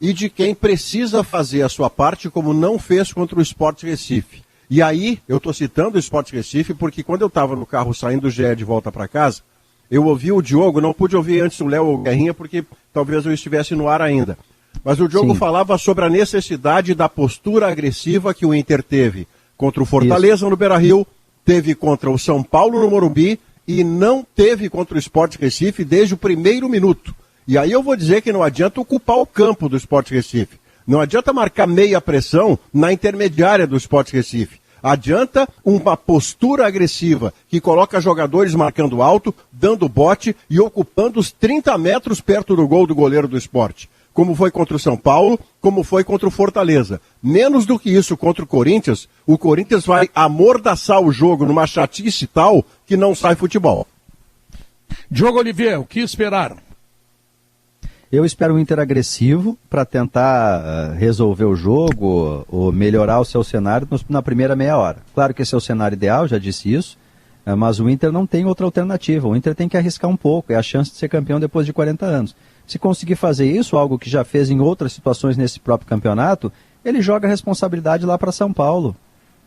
e de quem precisa fazer a sua parte como não fez contra o Sport Recife. E aí, eu estou citando o Sport Recife porque quando eu estava no carro saindo do GE de volta para casa, eu ouvi o Diogo, não pude ouvir antes o Léo ou o Guerrinha porque talvez eu estivesse no ar ainda. Mas o Diogo falava sobre a necessidade da postura agressiva que o Inter teve contra o Fortaleza no Beira-Rio, teve contra o São Paulo no Morumbi e não teve contra o Sport Recife desde o primeiro minuto. E aí eu vou dizer que não adianta ocupar o campo do Sport Recife. Não adianta marcar meia pressão na intermediária do Sport Recife. Adianta uma postura agressiva que coloca jogadores marcando alto, dando bote e ocupando os 30 metros perto do gol do goleiro do Sport. Como foi contra o São Paulo, como foi contra o Fortaleza. Menos do que isso contra o Corinthians vai amordaçar o jogo numa chatice tal que não sai futebol. Diogo Oliveira, o que esperar? Eu espero um Inter agressivo para tentar resolver o jogo ou melhorar o seu cenário na primeira meia hora. Claro que esse é o cenário ideal, já disse isso, mas o Inter não tem outra alternativa. O Inter tem que arriscar um pouco, é a chance de ser campeão depois de 40 anos. Se conseguir fazer isso, algo que já fez em outras situações nesse próprio campeonato, ele joga a responsabilidade lá para São Paulo,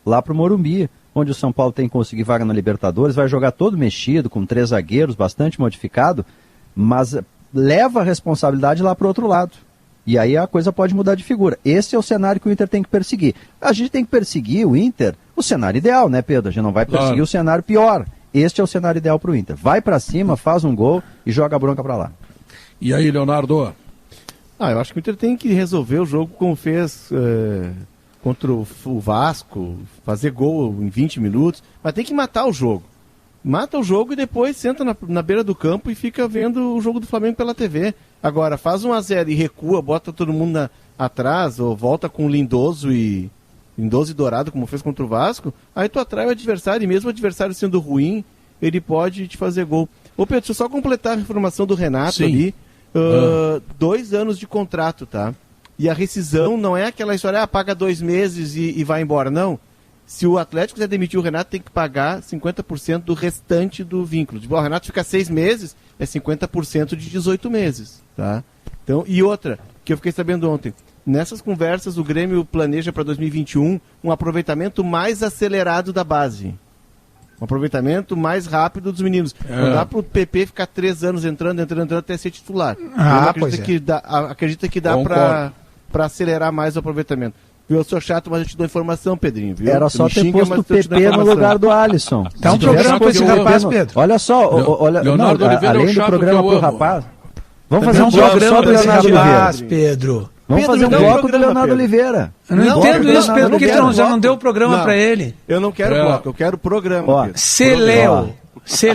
lá para o Morumbi, onde o São Paulo tem que conseguir vaga na Libertadores, vai jogar todo mexido, com 3 zagueiros, bastante modificado, mas leva a responsabilidade lá para o outro lado. E aí a coisa pode mudar de figura. Esse é o cenário que o Inter tem que perseguir. A gente tem que perseguir o Inter, o cenário ideal, né, Pedro? A gente não vai perseguir o cenário pior. Este é o cenário ideal para o Inter. Vai para cima, faz um gol e joga a bronca para lá. E aí, Leonardo? Eu acho que o Inter tem que resolver o jogo como fez contra o Vasco, fazer gol em 20 minutos, mas tem que matar o jogo. Mata o jogo e depois senta na beira do campo e fica vendo o jogo do Flamengo pela TV. Agora, faz 1-0 e recua, bota todo mundo atrás, ou volta com Lindoso e Dourado, como fez contra o Vasco, aí tu atrai o adversário, e mesmo o adversário sendo ruim, ele pode te fazer gol. Ô Pedro, deixa eu só completar a informação do Renato ali. 2 anos de contrato, tá? E a rescisão não é aquela história, paga 2 meses e vai embora, não. Se o Atlético quiser demitir o Renato, tem que pagar 50% do restante do vínculo. O Renato fica 6 meses, é 50% de 18 meses, tá? Então, e outra, que eu fiquei sabendo ontem, nessas conversas o Grêmio planeja para 2021 um aproveitamento mais acelerado da base. Um aproveitamento mais rápido dos meninos. Não dá para o PP ficar 3 anos entrando até ser titular. Acredita que dá para acelerar mais o aproveitamento. Eu sou chato, mas eu te dou informação, Pedrinho. Viu? Era só ter posto o PP no lugar do Alisson. Tá um programa para esse rapaz, Pedro. Olha só, Leonardo Oliveira, além do programa pro rapaz, vamos fazer um bloco só do Leonardo Oliveira. Pedro. Vamos fazer um bloco do Leonardo Oliveira. Eu não entendo isso, Pedro. Por que tu já não deu o programa para ele? Eu não quero bloco, eu quero programa. Celéu. Se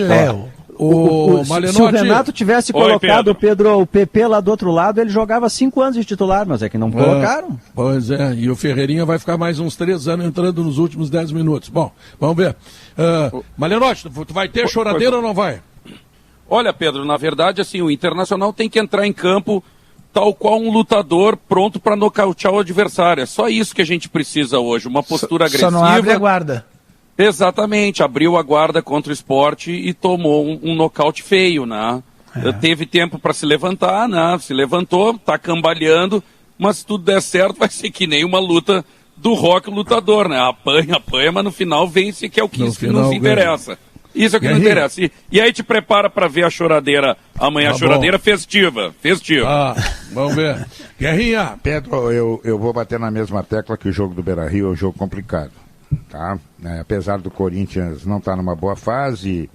o Renato tivesse colocado o PP lá do outro lado, ele jogava 5 anos de titular, mas é que não colocaram. Pois é, e o Ferreirinha vai ficar mais uns 3 anos entrando nos últimos 10 minutos. Bom, vamos ver. Malenotti, tu vai ter choradeira ou não vai? Olha, Pedro, na verdade, assim, o Internacional tem que entrar em campo tal qual um lutador pronto para nocautear o adversário. É só isso que a gente precisa hoje, uma postura agressiva. Só não abre a guarda. Exatamente, abriu a guarda contra o Sport e tomou um nocaute feio, né? Teve tempo para se levantar, né? Se levantou, tá cambaleando, mas se tudo der certo vai ser que nem uma luta do Rock lutador, né? Apanha, mas no final vence, que é o que nos interessa. Isso é o que não interessa. E aí te prepara para ver a choradeira amanhã, a choradeira festiva. Vamos ver. Guerrinha. Pedro, eu vou bater na mesma tecla que o jogo do Beira-Rio é um jogo complicado. Tá? Apesar do Corinthians não estar numa boa fase,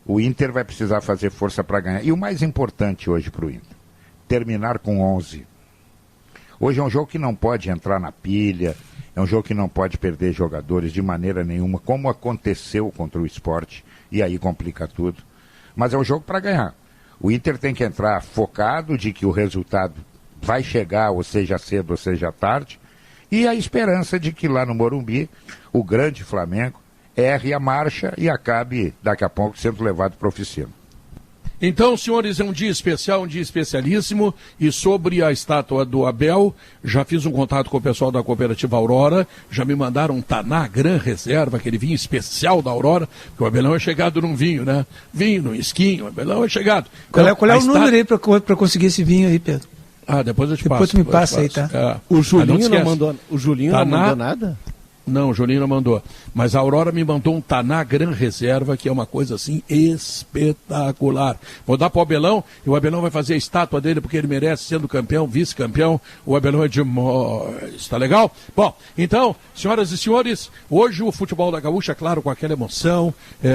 o Inter vai precisar fazer força para ganhar. E o mais importante hoje para o Inter, terminar com 11. Hoje é um jogo que não pode entrar na pilha, É um jogo que não pode perder jogadores de maneira nenhuma, como aconteceu contra o Sport, e aí complica tudo. Mas é um jogo para ganhar. O Inter tem que entrar focado de que o resultado vai chegar, ou seja cedo, ou seja tarde, e a esperança de que lá no Morumbi, o grande Flamengo erre a marcha e acabe daqui a pouco sendo levado para a oficina. Então, senhores, é um dia especial, um dia especialíssimo, e sobre a estátua do Abel, já fiz um contato com o pessoal da Cooperativa Aurora, já me mandaram um Taná Gran Reserva, aquele vinho especial da Aurora, porque o Abelão é chegado num vinho, né? Vinho, num esquinho, o Abelão é chegado. Então, qual é o número aí para conseguir esse vinho aí, Pedro? Depois eu te passo. Depois tu me passa aí, tá? O Julinho não mandou, não mandou nada? Não, o Julinho não mandou. Mas a Aurora me mandou um Taná Gran Reserva, que é uma coisa assim espetacular. Vou dar para o Abelão, e o Abelão vai fazer a estátua dele, porque ele merece, sendo campeão, vice-campeão. O Abelão é demais. Tá legal? Bom, então, senhoras e senhores, hoje o futebol da Gaúcha, claro, com aquela emoção,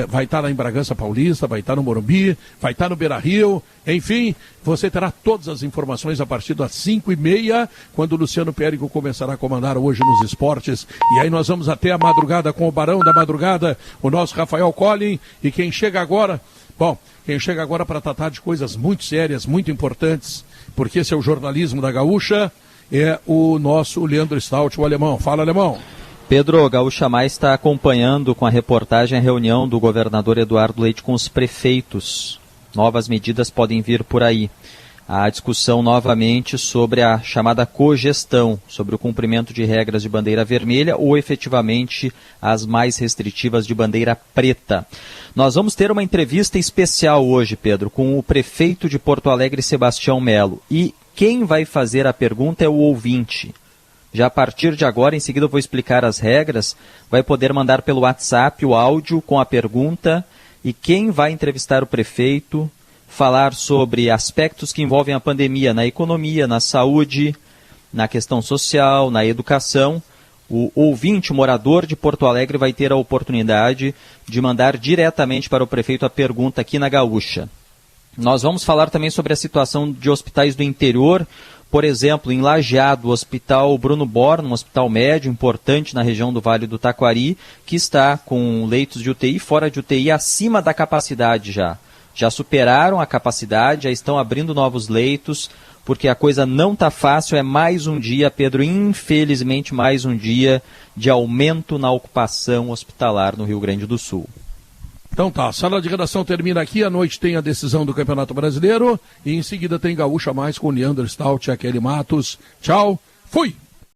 vai estar lá em Bragança Paulista, vai estar no Morumbi, vai estar no Beira-Rio, enfim, você terá todas as informações a partir das 5h30, quando o Luciano Périco começará a comandar hoje nos esportes. E aí nós vamos até a madrugada com o Barão da Madrugada, o nosso Rafael Collin, e quem chega agora para tratar de coisas muito sérias, muito importantes, porque esse é o jornalismo da Gaúcha, é o nosso Leandro Stout, o alemão. Fala, alemão. Pedro, Gaúcha Mais está acompanhando com a reportagem a reunião do governador Eduardo Leite com os prefeitos. Novas medidas podem vir por aí. A discussão novamente sobre a chamada cogestão, sobre o cumprimento de regras de bandeira vermelha ou efetivamente as mais restritivas de bandeira preta. Nós vamos ter uma entrevista especial hoje, Pedro, com o prefeito de Porto Alegre, Sebastião Melo. E quem vai fazer a pergunta é o ouvinte. Já a partir de agora, em seguida eu vou explicar as regras, vai poder mandar pelo WhatsApp o áudio com a pergunta. E quem vai entrevistar o prefeito, falar sobre aspectos que envolvem a pandemia na economia, na saúde, na questão social, na educação, o ouvinte, o morador de Porto Alegre, vai ter a oportunidade de mandar diretamente para o prefeito a pergunta aqui na Gaúcha. Nós vamos falar também sobre a situação de hospitais do interior. Por exemplo, em Lajeado, o Hospital Bruno Born, um hospital médio importante na região do Vale do Taquari, que está com leitos de UTI, fora de UTI, acima da capacidade já. Já superaram a capacidade, já estão abrindo novos leitos, porque a coisa não está fácil. É mais um dia, Pedro, infelizmente mais um dia de aumento na ocupação hospitalar no Rio Grande do Sul. Então tá, a sala de redação termina aqui, à noite tem a decisão do Campeonato Brasileiro e em seguida tem Gaúcha Mais com Leandro Stout e Kelly Matos. Tchau, fui!